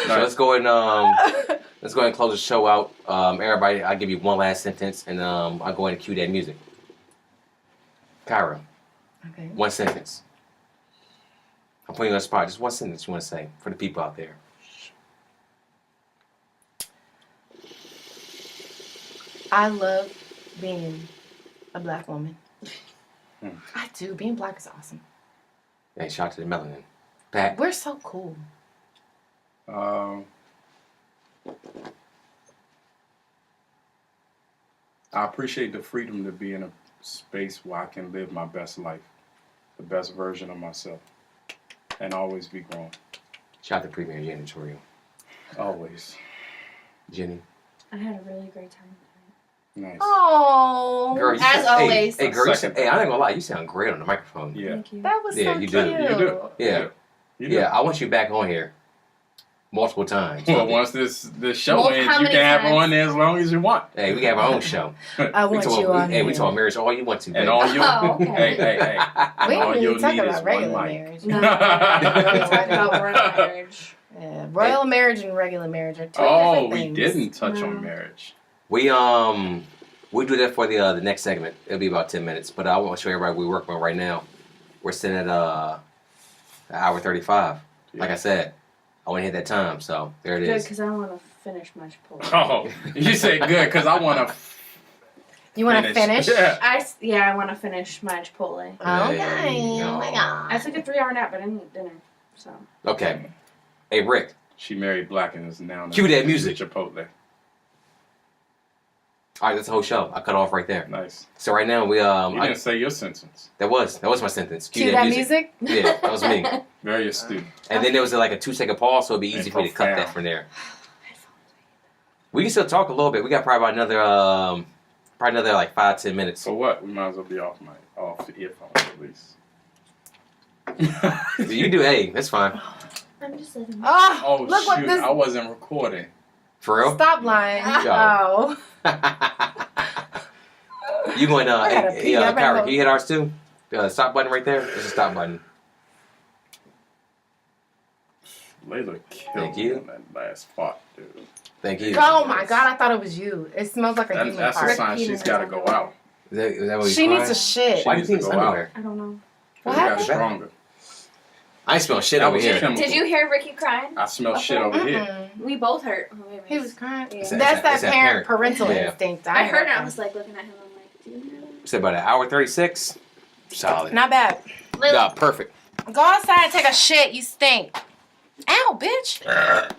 So let's go ahead and close the show out. Everybody, I'll give you one last sentence, and I'll go ahead and cue that music. Kyra, Okay. one sentence. I'm putting you on the spot. Just one sentence you want to say for the people out there. I love being a black woman. I do. Being black is awesome. Hey, shout out to the melanin. Pat. We're so cool. I appreciate the freedom to be in a space where I can live my best life, the best version of myself, and always be growing. Shout out to Premier Janitorial. Always. Jenny. I had a really great time. Nice. Oh, Girl, you As sound- always. Hey, girl, Second. I ain't gonna lie, you sound great on the microphone. Yeah. Thank you. that was Yeah, so you cute. do. You do. Yeah. You do. Yeah, I want you back on here multiple times. Well, once this show Well, ends, how you many can have her times? on there as long as you want. Hey, we can have our own show. I want you on Hey, we here. talk marriage all you want to, baby. And all you, Oh, okay. hey. We all ain't you'll even talking need is about regular one mic. marriage. No, I'm talking about royal marriage. Yeah, royal marriage and regular marriage are two Oh, different we things. didn't touch No. on marriage. We'll do that for the next segment. It'll be about 10 minutes. But I want to show everybody what we're working on right now. We're sitting at an hour 35. Like I said, I want to hit that time. So there it Good, is. because I want to finish my Chipotle. Oh, you said good because I want to. You want to finish? Yeah. I want to finish my Chipotle. Okay. Oh my god. I took a 3-hour nap, but I didn't eat dinner. So. Okay. Hey Rick, She married Black and is now. Cue that music. Chipotle. all right, that's the whole show. I cut off right there. Nice. So right now we You didn't say your sentence. that was my sentence. Cue that music. Yeah, that was me. Very astute. And then there was like a 2-second pause, so it'd be easy And for me to cut that profound. from there. We can still talk a little bit. We got probably about another like 5-10 minutes. So what? We might as well be off the earphones at least. You do, hey, that's fine. I'm just letting. Oh, Oh look shoot! what this. I wasn't recording. For real? Stop lying. Yo. Oh. You going I gotta pee, I better Kyra, go. can you hit ours too? Stop button right there. There's a stop button. Layla killed Thank me you. in that last spot, dude. Thank you. Oh my god, I thought it was you. It smells like a human That's a fart. sign she's got to go out. Is that what She you needs crying? to shit. Why do you needs think to it's go out. underwear? I don't know. What It got happened? stronger. I ain't smell shit That over was here. chemical. Did you hear Ricky crying? I smell shit over here. Mm-mm. We both heard. Oh, wait, He was crying. Yeah. It's That's that it's that parental Yeah. instinct. I heard it. I know. was like looking at him. I'm like, do you hear that? It's about 1:36. Solid. Not bad. Nah, perfect. Go outside and take a shit. You stink. Ow, bitch.